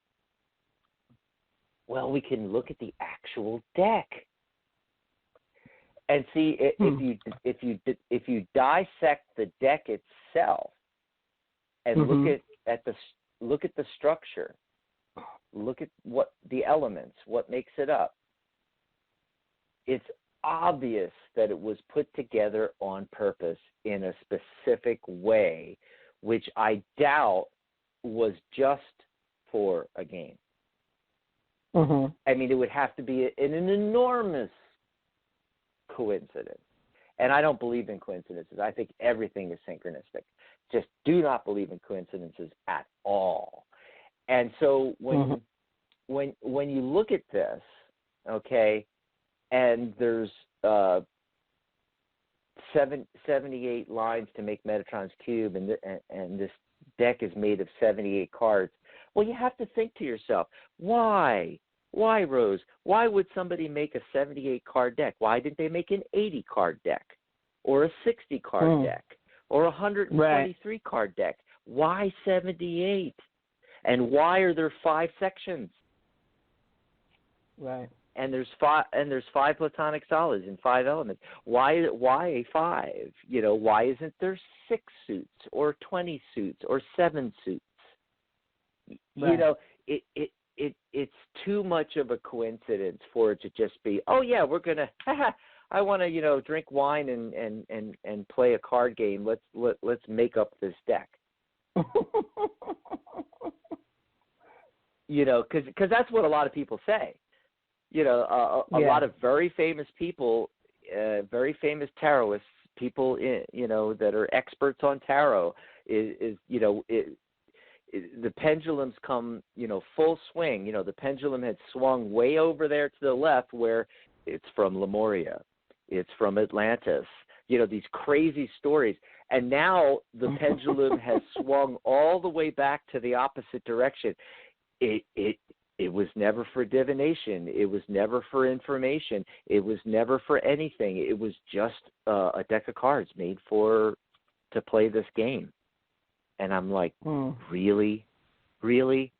Well, we can look at the actual deck and see if you dissect the deck itself and look at look at the structure. Look at what the elements, what makes it up. It's obvious that it was put together on purpose in a specific way, which I doubt was just for a game. Mm-hmm. I mean, it would have to be an enormous coincidence. And I don't believe in coincidences. I think everything is synchronistic. Just do not believe in coincidences at all. And so when you look at this, okay, and there's 78 lines to make Metatron's cube, and this deck is made of 78 cards. Well, you have to think to yourself, why? Why, Rose? Why would somebody make a 78-card deck? Why didn't they make an 80-card deck or a 60-card deck or a 123-card deck? Why 78? And why are there 5 sections? Right. And there's 5 platonic solids and 5 elements. Why 5? You know, why isn't there 6 suits or 20 suits or 7 suits? Right. You know, it's too much of a coincidence for it to just be, oh yeah, we're gonna I want to, you know, drink wine and play a card game. Let's make up this deck. You know, because that's what a lot of people say. You know, a lot of very famous people, very famous tarotists, people you know that are experts on tarot, is you know, the pendulums come, you know, full swing. You know, the pendulum had swung way over there to the left, where it's from Lemuria, it's from Atlantis. You know, these crazy stories, and now the pendulum has swung all the way back to the opposite direction. It was never for divination. It was never for information. It was never for anything. It was just a deck of cards made to play this game. And I'm like, really? Really?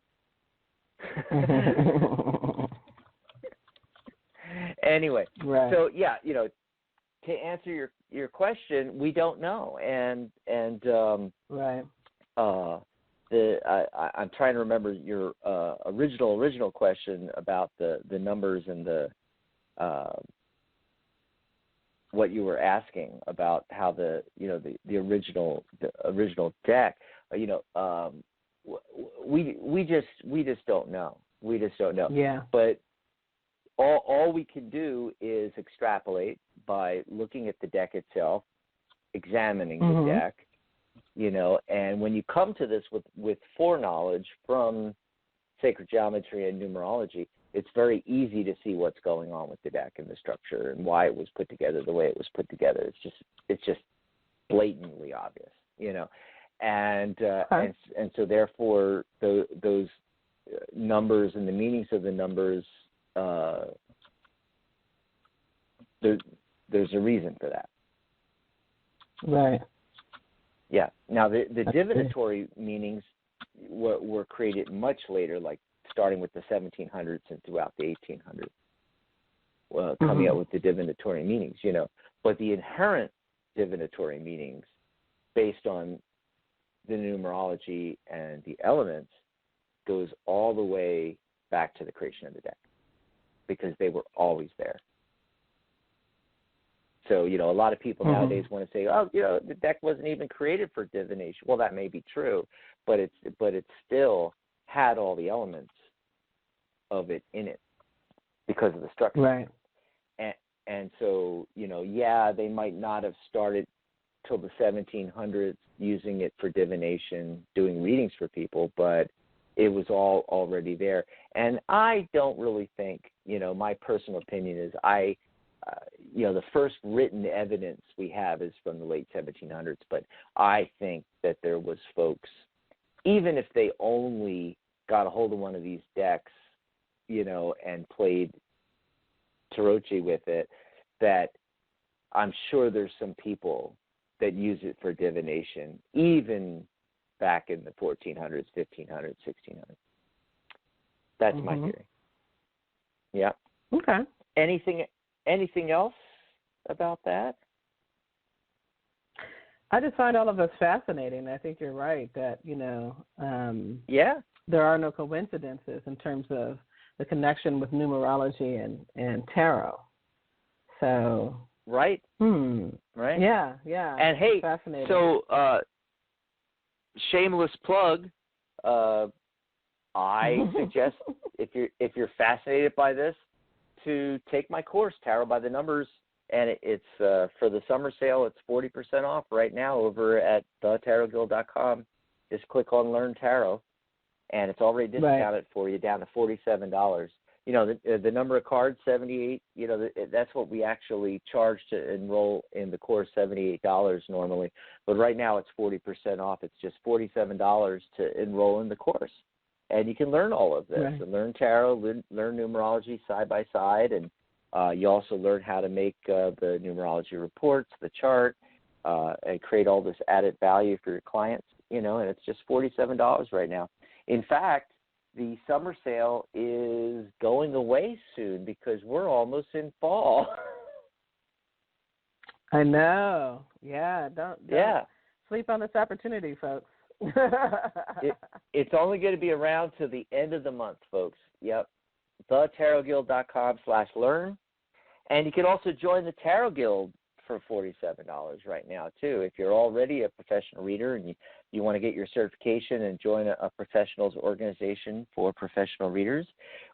Anyway, so yeah, you know, to answer your question, we don't know. And I'm trying to remember your original question about the numbers and the what you were asking about how the original deck. You know, we just don't know. We just don't know. Yeah. But all we can do is extrapolate by looking at the deck itself, examining the deck. You know, and when you come to this with foreknowledge from sacred geometry and numerology, it's very easy to see what's going on with the deck and the structure and why it was put together the way it was put together. It's just blatantly obvious, you know, and so therefore those numbers and the meanings of the numbers, there's a reason for that. Right. Yeah. Now, the divinatory meanings were created much later, like starting with the 1700s and throughout the 1800s, coming out with the divinatory meanings, you know. But the inherent divinatory meanings, based on the numerology and the elements, goes all the way back to the creation of the deck, because they were always there. So, you know, a lot of people nowadays want to say, oh, you know, the deck wasn't even created for divination. Well, that may be true, but it still had all the elements of it in it because of the structure. Right. And so, you know, yeah, they might not have started till the 1700s using it for divination, doing readings for people, but it was all already there. And I don't really think, you know, my personal opinion is you know, the first written evidence we have is from the late 1700s, but I think that there was folks, even if they only got a hold of one of these decks, you know, and played tarotchi with it, that I'm sure there's some people that use it for divination, even back in the 1400s, 1500s, 1600s. That's my theory. Yeah. Okay. Anything else about that? I just find all of this fascinating. I think you're right that, there are no coincidences in terms of the connection with numerology and tarot. So right. Right. Yeah. And hey, fascinating. So shameless plug. I suggest if you're fascinated by this, to take my course, Tarot by the Numbers, and it's for the summer sale. It's 40% off right now over at thetarotguild.com. Just click on Learn Tarot, and it's already discounted for you down to $47. The number of cards, 78. That's what we actually charge to enroll in the course, $78 normally. But right now it's 40% off. It's just $47 to enroll in the course. And you can learn all of this, and learn tarot, learn numerology side by side, and you also learn how to make the numerology reports, the chart, and create all this added value for your clients, and it's just $47 right now. In fact, the summer sale is going away soon because we're almost in fall. I know. Yeah, don't sleep on this opportunity, folks. It's only going to be around to the end of the month, folks. Yep. thetarotguild.com/learn. And you can also join the Tarot Guild for $47 right now, too. If you're already a professional reader and you want to get your certification and join a professionals organization for professional readers,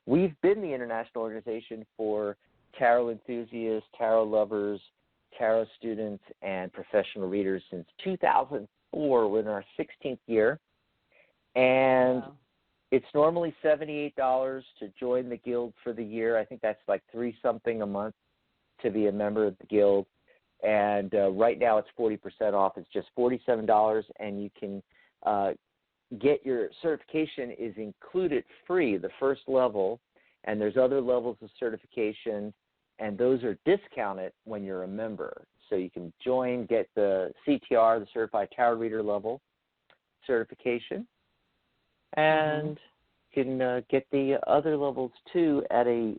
we've been the international organization for tarot enthusiasts, tarot lovers, tarot students, and professional readers since 2004. We're in our 16th year, and it's normally $78 to join the guild for the year. I think that's like $3-something a month to be a member of the guild, and right now it's 40% off. It's just $47, and you can get your certification is included free, the first level, and there's other levels of certification, and those are discounted when you're a member. So you can join, get the CTR, the Certified Tarot Reader level certification, and can get the other levels too at a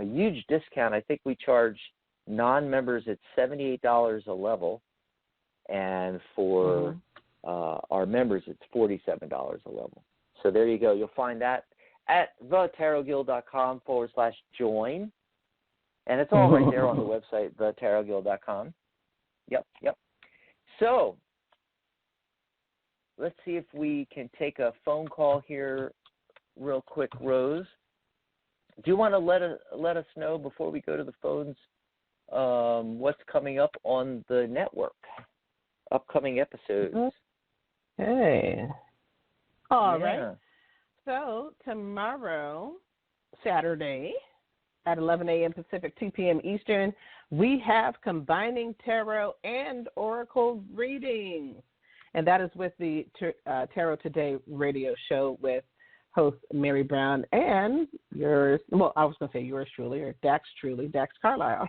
huge discount. I think we charge non-members at $78 a level, and for our members it's $47 a level. So there you go. You'll find that at thetarotguild.com/join. And it's all right there on the website, thetarotguild.com. Yep. So let's see if we can take a phone call here real quick, Rose. Do you want to let us know before we go to the phones what's coming up on the network, upcoming episodes? Hey. All right. So tomorrow, Saturday, at 11 a.m. Pacific, 2 p.m. Eastern, we have Combining Tarot and Oracle Readings. And that is with the Tarot Today radio show with host Mary Brown and yours truly, or Dax Carlisle,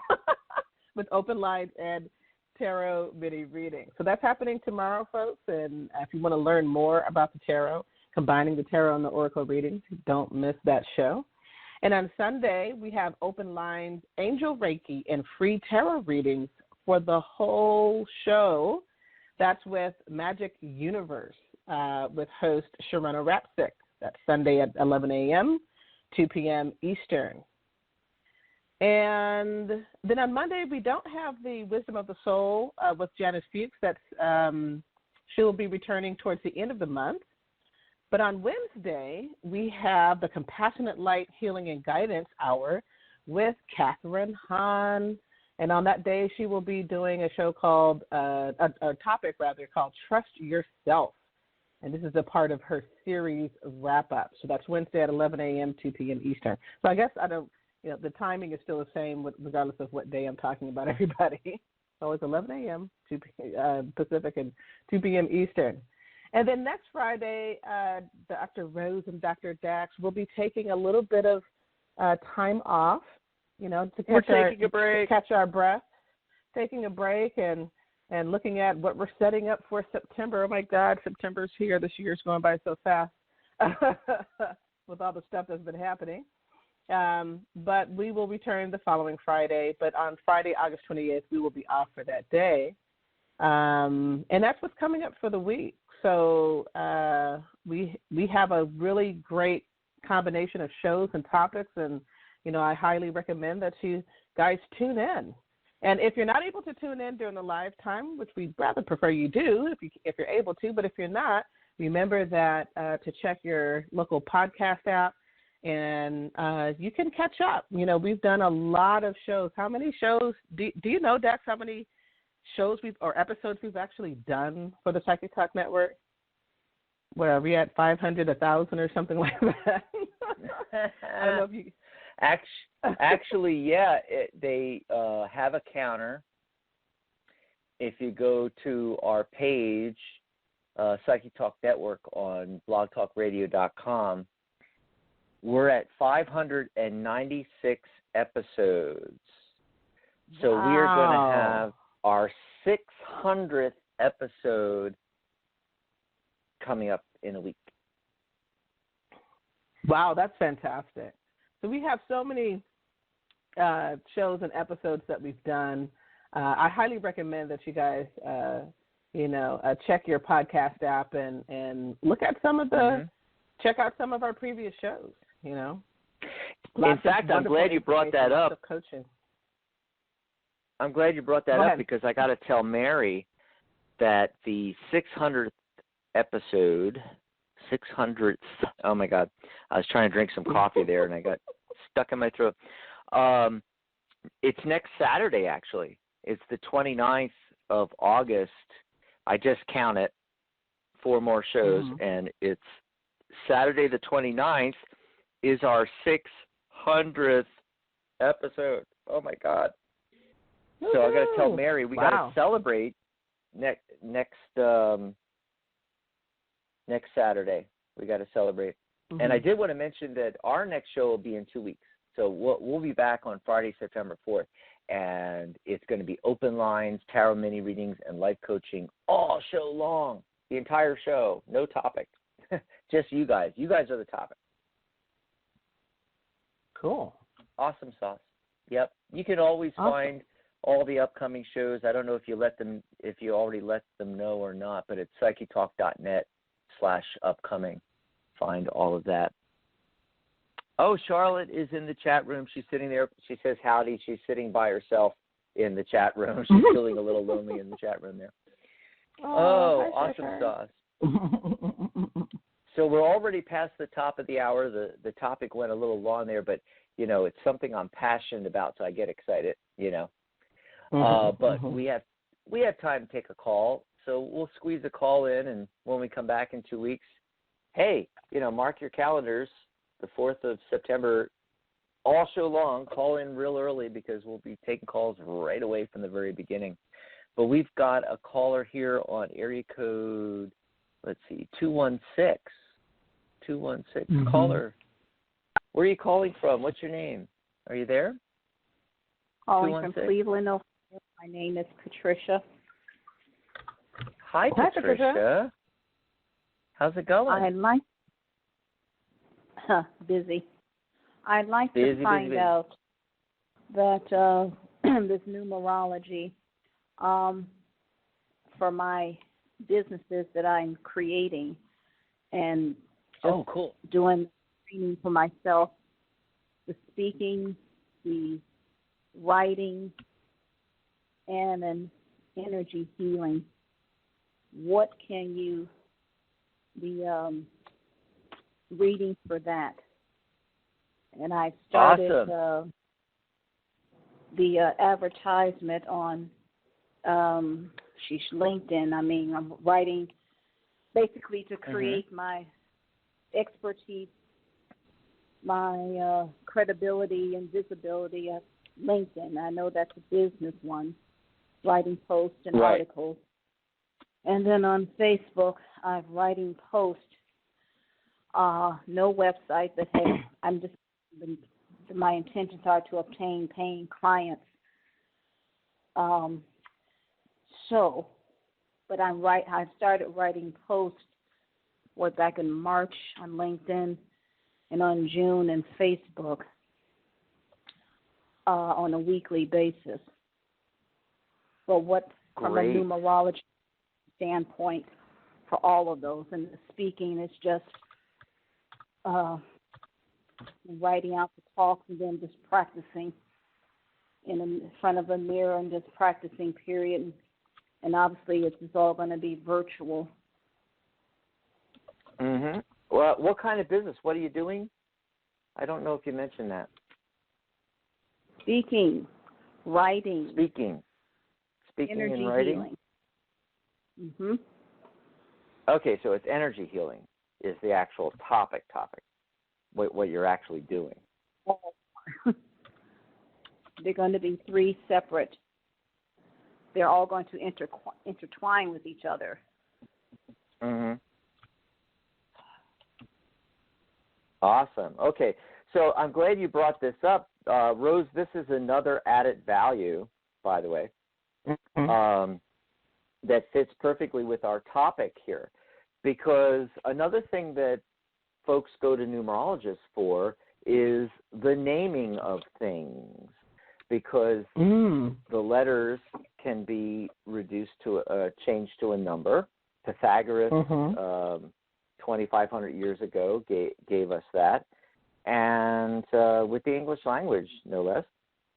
with open lines and tarot mini reading. So that's happening tomorrow, folks. And if you want to learn more about the tarot, combining the tarot and the Oracle readings, don't miss that show. And on Sunday, we have open lines, Angel Reiki, and free tarot readings for the whole show. That's with Magic Universe with host Sharona Rapsick. That's Sunday at 11 a.m., 2 p.m. Eastern. And then on Monday, we don't have the Wisdom of the Soul with Janice Fuchs. She will be returning towards the end of the month. But on Wednesday, we have the Compassionate Light Healing and Guidance Hour with Catherine Hahn. And on that day, she will be doing a show called, a topic called Trust Yourself. And this is a part of her series wrap-up. So that's Wednesday at 11 a.m., 2 p.m. Eastern. So I guess the timing is still the same regardless of what day I'm talking about, everybody. So it's 11 a.m., 2 p.m. Pacific and 2 p.m. Eastern. And then next Friday, Dr. Rose and Dr. Dax will be taking a little bit of time off, to catch our breath, taking a break and looking at what we're setting up for September. Oh, my God, September's here. This year's going by so fast with all the stuff that's been happening. But we will return the following Friday. But on Friday, August 28th, we will be off for that day. And that's what's coming up for the week. So we have a really great combination of shows and topics, and, I highly recommend that you guys tune in. And if you're not able to tune in during the live time, which we'd rather prefer you do if you're able to, but if you're not, remember that to check your local podcast app, and you can catch up. We've done a lot of shows. How many shows? Do you know, Dax, how many shows or episodes we've actually done for the Psychic Talk Network? Where are we at 500, 1,000, or something like that? I don't know if you... Actually, yeah, they have a counter. If you go to our page, Psychic Talk Network on blogtalkradio.com, we're at 596 episodes. So we are going to have our 600th episode coming up in a week. Wow, that's fantastic. So we have so many shows and episodes that we've done. I highly recommend that you guys, check your podcast app and look at some of the, check out some of our previous shows, In fact, I'm glad you brought that up. Coaching. I'm glad you brought that up because I got to tell Mary that the 600th episode, 600th, oh my God, I was trying to drink some coffee there and I got stuck in my throat. It's next Saturday, actually. It's the 29th of August. I just counted 4 more shows, and it's Saturday the 29th is our 600th episode. Oh my God. So I got to tell Mary we got to celebrate next Saturday. We got to celebrate. And I did want to mention that our next show will be in 2 weeks. So we'll be back on Friday, September 4th, and it's going to be open lines, tarot mini readings, and life coaching all show long, the entire show, no topic, just you guys. You guys are the topic. Cool. Awesome sauce. Yep. You can always find all the upcoming shows. I don't know if you already let them know or not, but it's psychictalk.net/upcoming. Find all of that. Oh, Charlotte is in the chat room. She's sitting there. She says howdy. She's sitting by herself in the chat room. She's feeling a little lonely in the chat room there. Oh, awesome sauce. So we're already past the top of the hour. The topic went a little long there, but, it's something I'm passionate about, so I get excited, But we have time to take a call, so we'll squeeze a call in, and when we come back in 2 weeks, hey, mark your calendars, the 4th of September, all show long. Call in real early because we'll be taking calls right away from the very beginning. But we've got a caller here on area code, 216. 216. Caller, where are you calling from? What's your name? Are you there? Calling from Cleveland, Ohio. My name is Patricia. Hi, Patricia. How's it going? Busy. I'd like to find out that this numerology for my businesses that I'm creating and just cool. Doing training for myself, the speaking, the writing, and an energy healing. What can you reading for that? And I started the advertisement on LinkedIn. I'm writing basically to create my expertise, my credibility and visibility at LinkedIn. I know that's a business one, writing posts and articles. And then on Facebook, I'm writing posts. No website, but hey, my intentions are to obtain paying clients. But I started writing posts back in March on LinkedIn and on June and Facebook on a weekly basis. But what from a numerology standpoint for all of those. And the speaking is just writing out the talks and then just practicing in front of a mirror and just practicing, period. And obviously it's all going to be virtual. Mm-hmm. Well, what kind of business? What are you doing? I don't know if you mentioned that. Speaking, writing. Speaking energy and writing? Healing. Mm-hmm. Okay, so it's energy healing is the actual topic, what you're actually doing. They're going to be three separate. They're all going to intertwine with each other. Mm-hmm. Awesome. Okay, so I'm glad you brought this up. Rose, this is another added value, by the way, that fits perfectly with our topic here. Because another thing that folks go to numerologists for is the naming of things. Because the letters can be reduced to changed to a number. Pythagoras, 2,500 years ago, gave us that, and with the English language, no less.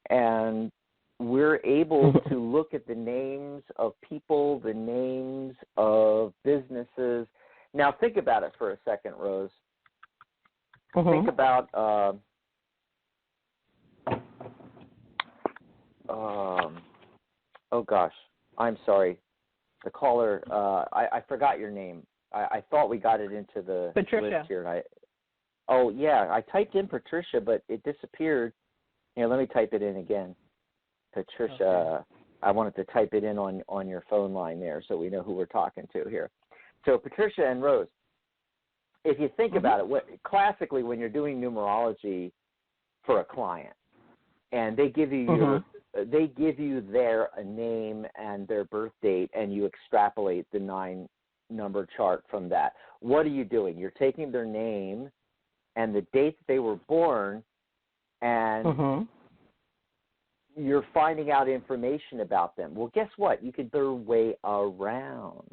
And we're able to look at the names of people, the names of businesses. Now, think about it for a second, Rose. Think about oh gosh, I'm sorry. The caller, I forgot your name. I thought we got it into the Patricia. list here. I typed in Patricia, but it disappeared. Here, let me type it in again. Patricia, okay. I wanted to type it in on your phone line there so we know who we're talking to here. So Patricia and Rose, if you think about it, classically when you're doing numerology for a client, and they give you their name and their birth date, and you extrapolate the 9-number chart from that. What are you doing? You're taking their name and the date that they were born, and you're finding out information about them. Well, guess what? You could their way around.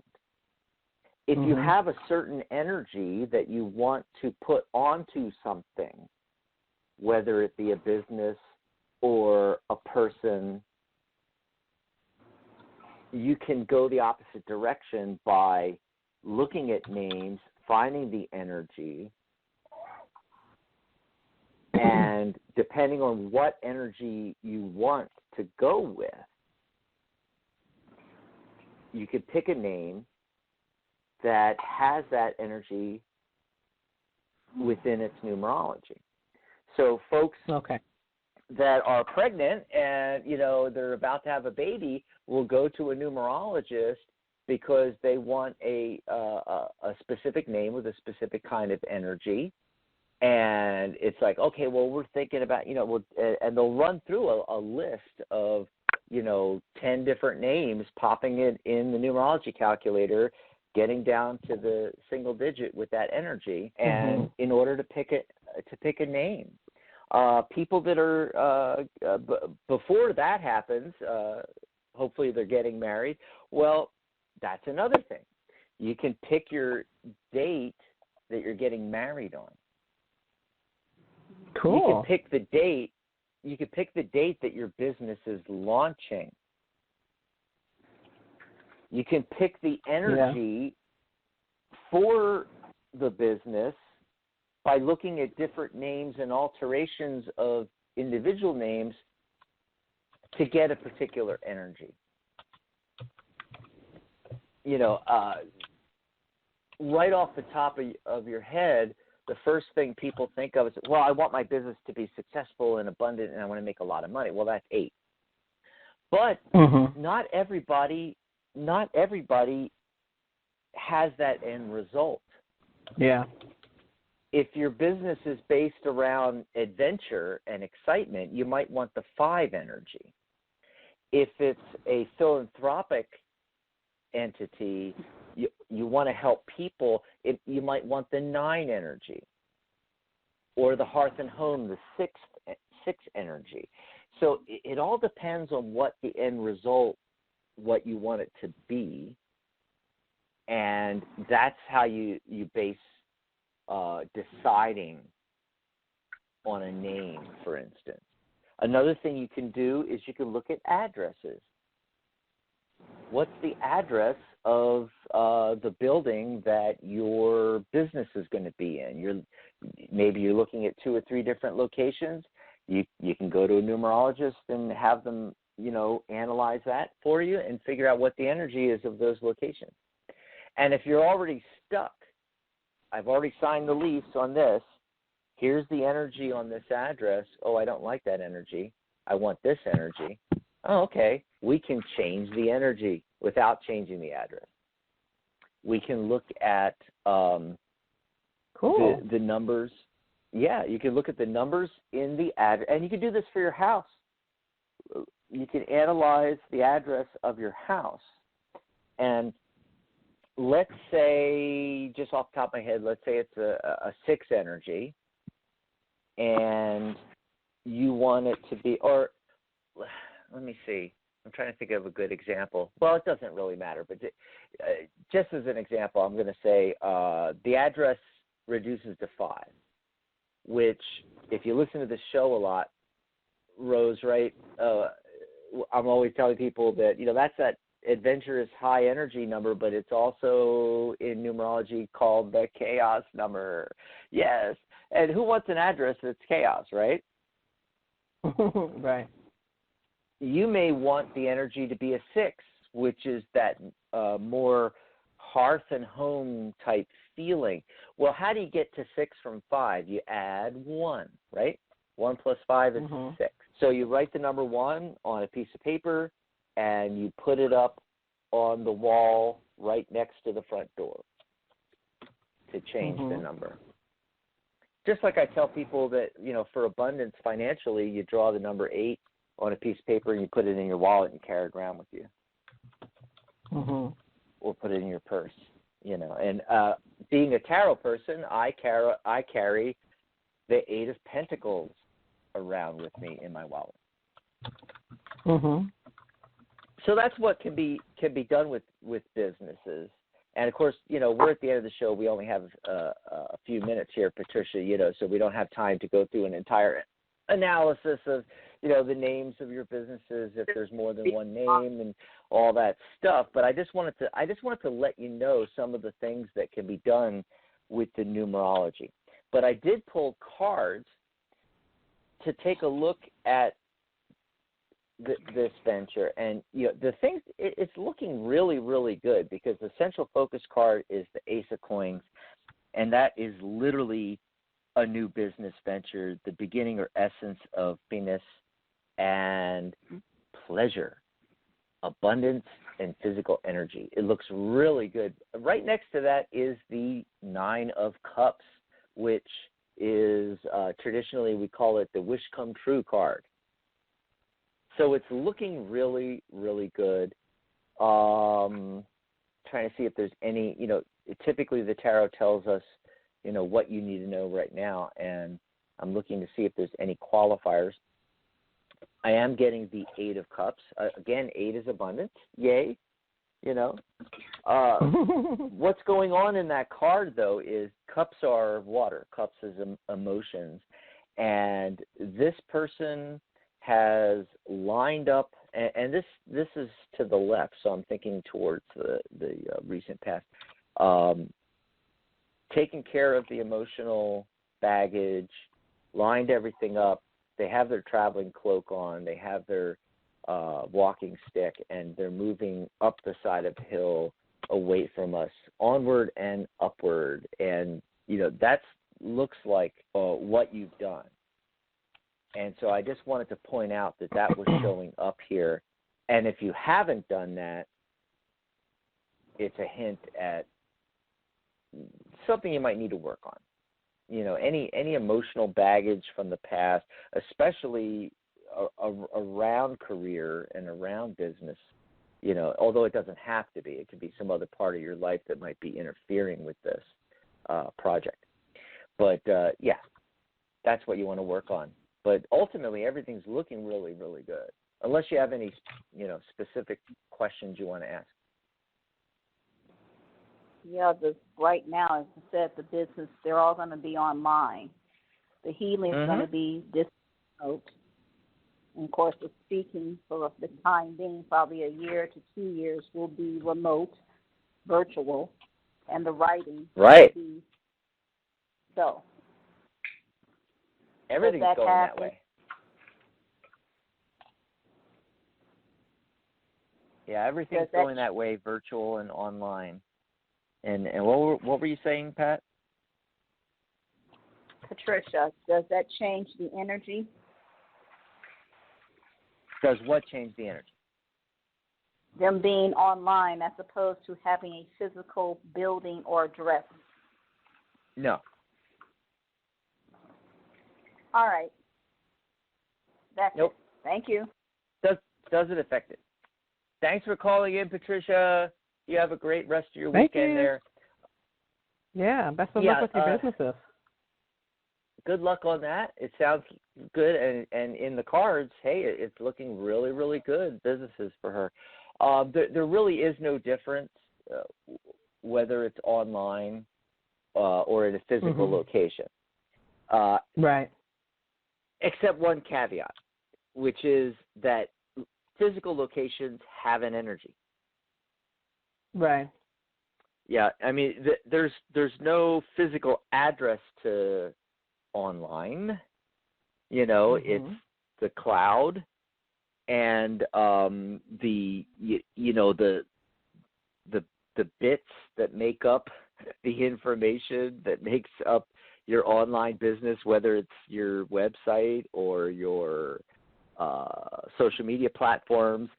If you have a certain energy that you want to put onto something, whether it be a business or a person, you can go the opposite direction by looking at names, finding the energy, and depending on what energy you want to go with, you could pick a name that has that energy within its numerology. So folks that are pregnant and, they're about to have a baby will go to a numerologist because they want a specific name with a specific kind of energy. And it's like, okay, well, we're thinking about, and they'll run through a list of, 10 different names, popping it in the numerology calculator, getting down to the single digit with that energy, and in order to pick a name. People that are, before that happens, hopefully they're getting married. Well, that's another thing. You can pick your date that you're getting married on. Cool. You can pick the date. You can pick the date that your business is launching. You can pick the energy for the business by looking at different names and alterations of individual names to get a particular energy. Right off the top of your head, the first thing people think of is, well, I want my business to be successful and abundant and I want to make a lot of money. Well, that's 8. But not everybody has that end result. Yeah. If your business is based around adventure and excitement, you might want the 5 energy. If it's a philanthropic entity, you want to help people, you might want the 9 energy. Or the hearth and home, the 6 energy. So it all depends on what the end result what you want it to be, and that's how you base deciding on a name, for instance. Another thing you can do is you can look at addresses. What's the address of the building that your business is going to be in? Maybe you're looking at 2 or 3 different locations. You can go to a numerologist and have them, analyze that for you and figure out what the energy is of those locations. And if you're already stuck, I've already signed the lease on this. Here's the energy on this address. Oh, I don't like that energy. I want this energy. Oh, okay. We can change the energy without changing the address. We can look at cool. the numbers. Yeah, you can look at the numbers in the address. And you can do this for your house. You can analyze the address of your house. And let's say, just off the top of my head, let's say it's a 6 energy, and you want it to be, or let me see. I'm trying to think of a good example. Well, it doesn't really matter, but just as an example, I'm going to say the address reduces to 5, which, if you listen to the show a lot, Rose, right, I'm always telling people that, that's that adventurous high energy number, but it's also in numerology called the chaos number. Yes. And who wants an address that's chaos, right? Right. You may want the energy to be a 6, which is that more hearth and home type feeling. Well, how do you get to 6 from 5? You add 1, right? 1 plus 5 is 6. So you write the number 1 on a piece of paper, and you put it up on the wall right next to the front door to change the number. Just like I tell people that, for abundance financially, you draw the number 8 on a piece of paper and you put it in your wallet and carry it around with you. Or put it in your purse, And being a tarot person, I carry the 8 of Pentacles around with me in my wallet. So that's what can be done with businesses. And, of course, we're at the end of the show. We only have a few minutes here, Patricia, so we don't have time to go through an entire analysis of, the names of your businesses, if there's more than one name and all that stuff. But I just wanted to let you know some of the things that can be done with the numerology. But I did pull cards to take a look at this venture, and the things, it's looking really, really good, because the central focus card is the Ace of Coins, and that is literally a new business venture, the beginning or essence of happiness and pleasure, abundance, and physical energy. It looks really good. Right next to that is the 9 of Cups, which is traditionally we call it the Wish Come True card. So it's looking really, really good. Trying to see if there's any, typically the tarot tells us, what you need to know right now, and I'm looking to see if there's any qualifiers. I am getting the 8 of Cups. Again, 8 is abundance. Yay. What's going on in that card, though, is cups are water. Cups is emotions. And this person has lined up, and this is to the left, so I'm thinking towards the recent past, taking care of the emotional baggage, lined everything up. They have their traveling cloak on. They have their walking stick, and they're moving up the side of the hill away from us, onward and upward. And, that looks like what you've done. And so I just wanted to point out that was showing up here. And if you haven't done that, it's a hint at something you might need to work on. Any emotional baggage from the past, especially around career and around business, although it doesn't have to be. It could be some other part of your life that might be interfering with this project. But, that's what you want to work on. But ultimately, everything's looking really, really good. unless you have any, specific questions you want to ask. Yeah, right now, as I said, the business, they're all going to be online. The healing is going to be this remote. And, of course, the speaking for the time being, probably a year to 2 years, will be remote, virtual, and the writing will be so. Everything's going that way. Yeah, everything's going that way, virtual and online. And what were you saying, Pat? Patricia, does that change the energy? Does what change the energy? Them being online as opposed to having a physical building or address. No. All right. That's it. Thank you. Doesn't affect it. Thanks for calling in, Patricia. You have a great rest of your weekend there. Yeah, best of luck with your businesses. Good luck on that. It sounds good, and in the cards, hey, it's looking really, really good businesses for her. There really is no difference whether it's online or in a physical location. Right. Except one caveat, which is that physical locations have an energy. Right. Yeah, I mean, there's no physical address to online. It's the cloud and the bits that make up the information that makes up your online business, whether it's your website or your social media platforms.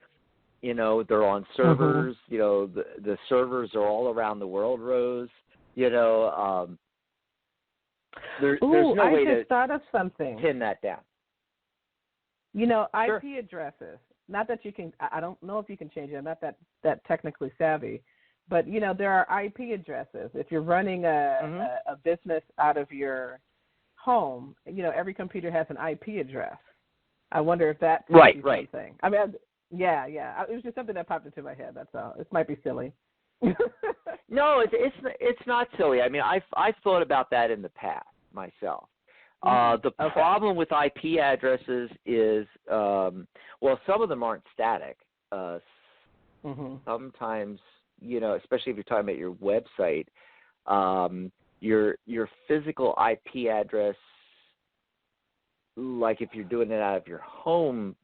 They're on servers. The servers are all around the world, Rose. There's no way to thought of something. Pin that down. IP addresses. Not that you can. I don't know if you can change it. I'm not that technically savvy, but there are IP addresses. If you're running a business out of your home, every computer has an IP address. I wonder if that right. Something. I mean, yeah. It was just something that popped into my head. That's all. It might be silly. No, it's not silly. I mean, I've thought about that in the past myself. The problem with IP addresses is, some of them aren't static. Sometimes, especially if you're talking about your website, your physical IP address, like if you're doing it out of your home,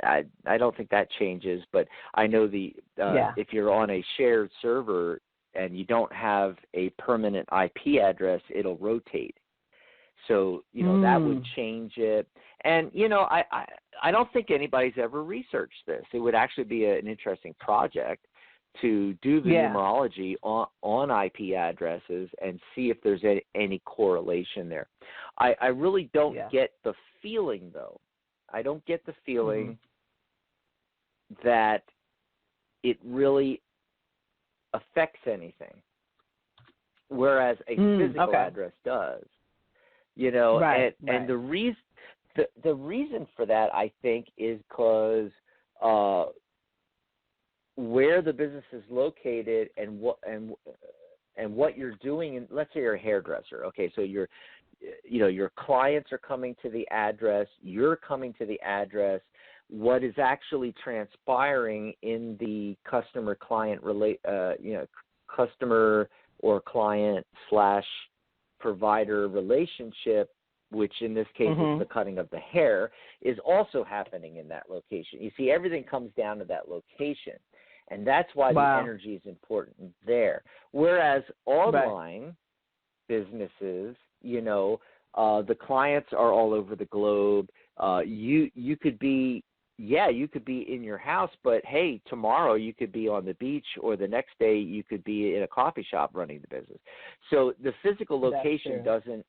I don't think that changes. But I know if you're on a shared server and you don't have a permanent IP address, it'll rotate. So, that would change it. And, I don't think anybody's ever researched this. It would actually be an interesting project to do the numerology on IP addresses and see if there's any correlation there. I really don't get the feeling, though. I don't get the feeling that it really affects anything, whereas a physical address does. And the reason for that, I think, is because where the business is located and what you're doing. And let's say you're a hairdresser. Okay, so your clients are coming to the address. You're coming to the address. What is actually transpiring in the customer-client customer or client / provider relationship, which in this case is the cutting of the hair, is also happening in that location. You see, everything comes down to that location, and that's why the energy is important there. Whereas online businesses, the clients are all over the globe. You could be in your house, but hey, tomorrow you could be on the beach, or the next day you could be in a coffee shop running the business. So the physical location doesn't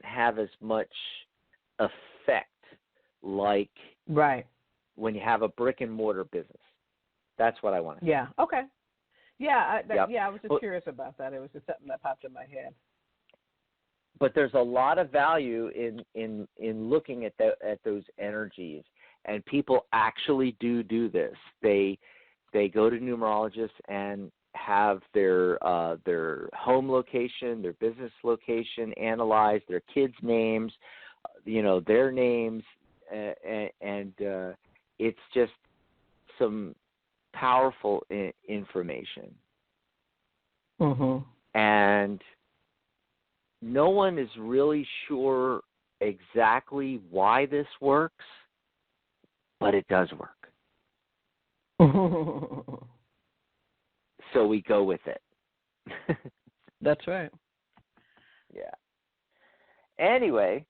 have as much effect like when you have a brick and mortar business. That's what I want to say. Yeah. Okay. Yeah. I was just curious about that. It was just something that popped in my head. But there's a lot of value in looking at those energies and people actually do this. They go to numerologists and have their home location, their business location analyzed, their kids' names, their names, and it's just some powerful information. Mm-hmm. And no one is really sure exactly why this works, but it does work. So we go with it. That's right. Yeah. Anyway,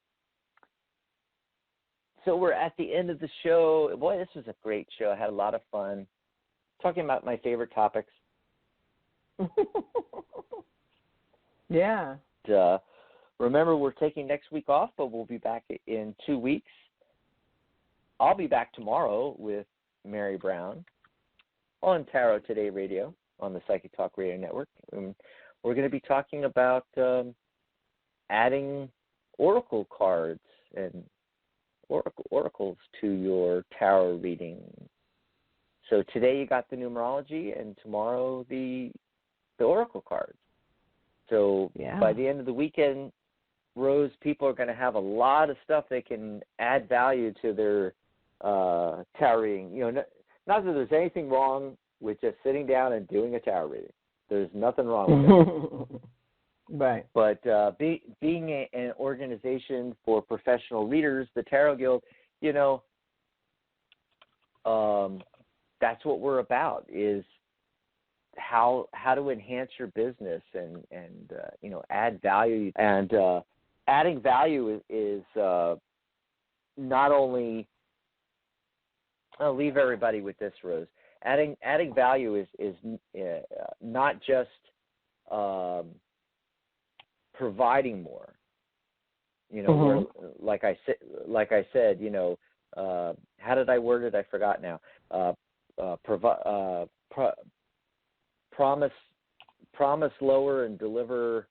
so we're at the end of the show. Boy, this was a great show. I had a lot of fun talking about my favorite topics. Yeah. Remember, we're taking next week off, but we'll be back in 2 weeks. I'll be back tomorrow with Mary Brown on Tarot Today Radio on the Psychic Talk Radio Network. We're going to be talking about adding oracle cards and oracles to your tarot reading. So today you got the numerology, and tomorrow the oracle cards. So by the end of the weekend, Rose, people are going to have a lot of stuff they can add value to their tarot reading. Not that there's anything wrong with just sitting down and doing a tarot reading. There's nothing wrong with it. Right. But being an organization for professional readers, the Tarot Guild, that's what we're about, is how to enhance your business and add value. And adding value is not only, I'll leave everybody with this, Rose. Adding value is not just providing more. Where, like I said, how did I word it? I forgot now. Promise lower and deliver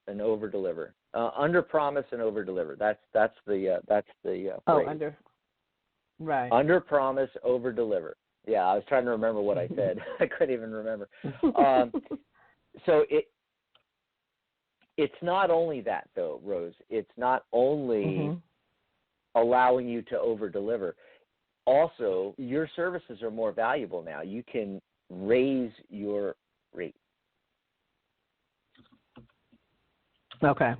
and over deliver. Under promise and over deliver. That's the phrase. Right. Under promise, over deliver. Yeah, I was trying to remember what I said. I couldn't even remember. So it's not only that, though, Rose. It's not only allowing you to over deliver. Also, your services are more valuable now. You can raise your rate. Okay.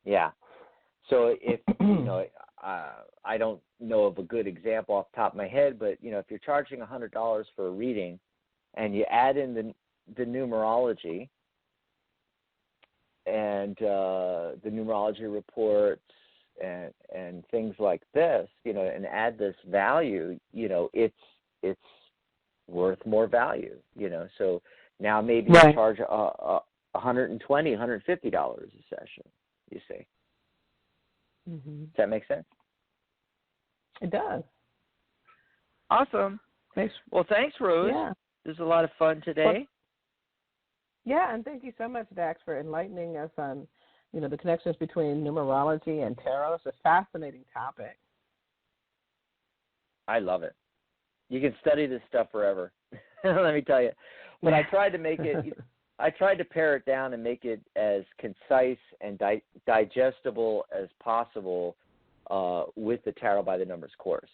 Yeah. So if I don't know of a good example off the top of my head, but if you're charging $100 for a reading, and you add in the numerology and the numerology reports and things like this, and add this value, it's worth more value. So now maybe you charge $120, $150 a session. You see. Mm-hmm. Does that make sense? It does. Awesome. Thanks. Well, thanks, Rose. Yeah. This was a lot of fun today. Yeah, and thank you so much, Dax, for enlightening us on, the connections between numerology and tarot. It's a fascinating topic. I love it. You can study this stuff forever. Let me tell you. But I tried to make it. I tried to pare it down and make it as concise and digestible as possible with the Tarot by the Numbers course.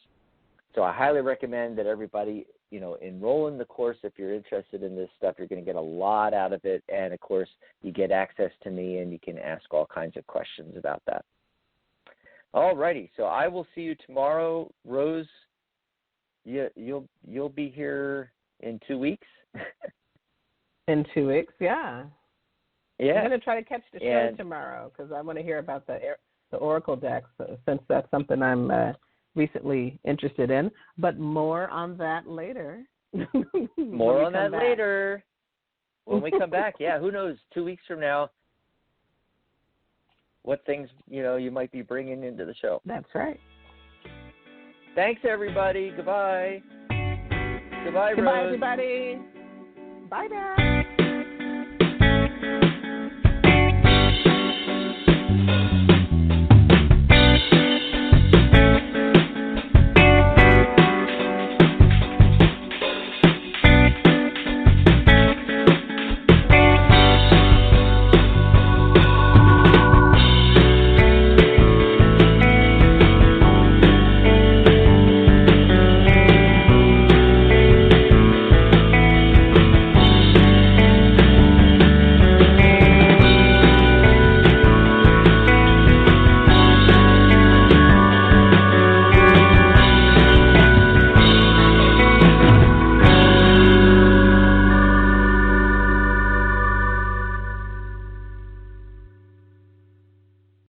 So I highly recommend that everybody, enroll in the course if you're interested in this stuff. You're going to get a lot out of it. And, of course, you get access to me and you can ask all kinds of questions about that. All righty. So I will see you tomorrow. Rose, you'll be here in 2 weeks? In 2 weeks, yeah. Yeah. I'm going to try to catch the show tomorrow because I want to hear about the Oracle decks, since that's something I'm recently interested in. But more on that later. More on that later. When we come back, yeah, who knows, 2 weeks from now, what things, you might be bringing into the show. That's right. Thanks, everybody. Goodbye. Goodbye, Rose. Goodbye, everybody. Bye now.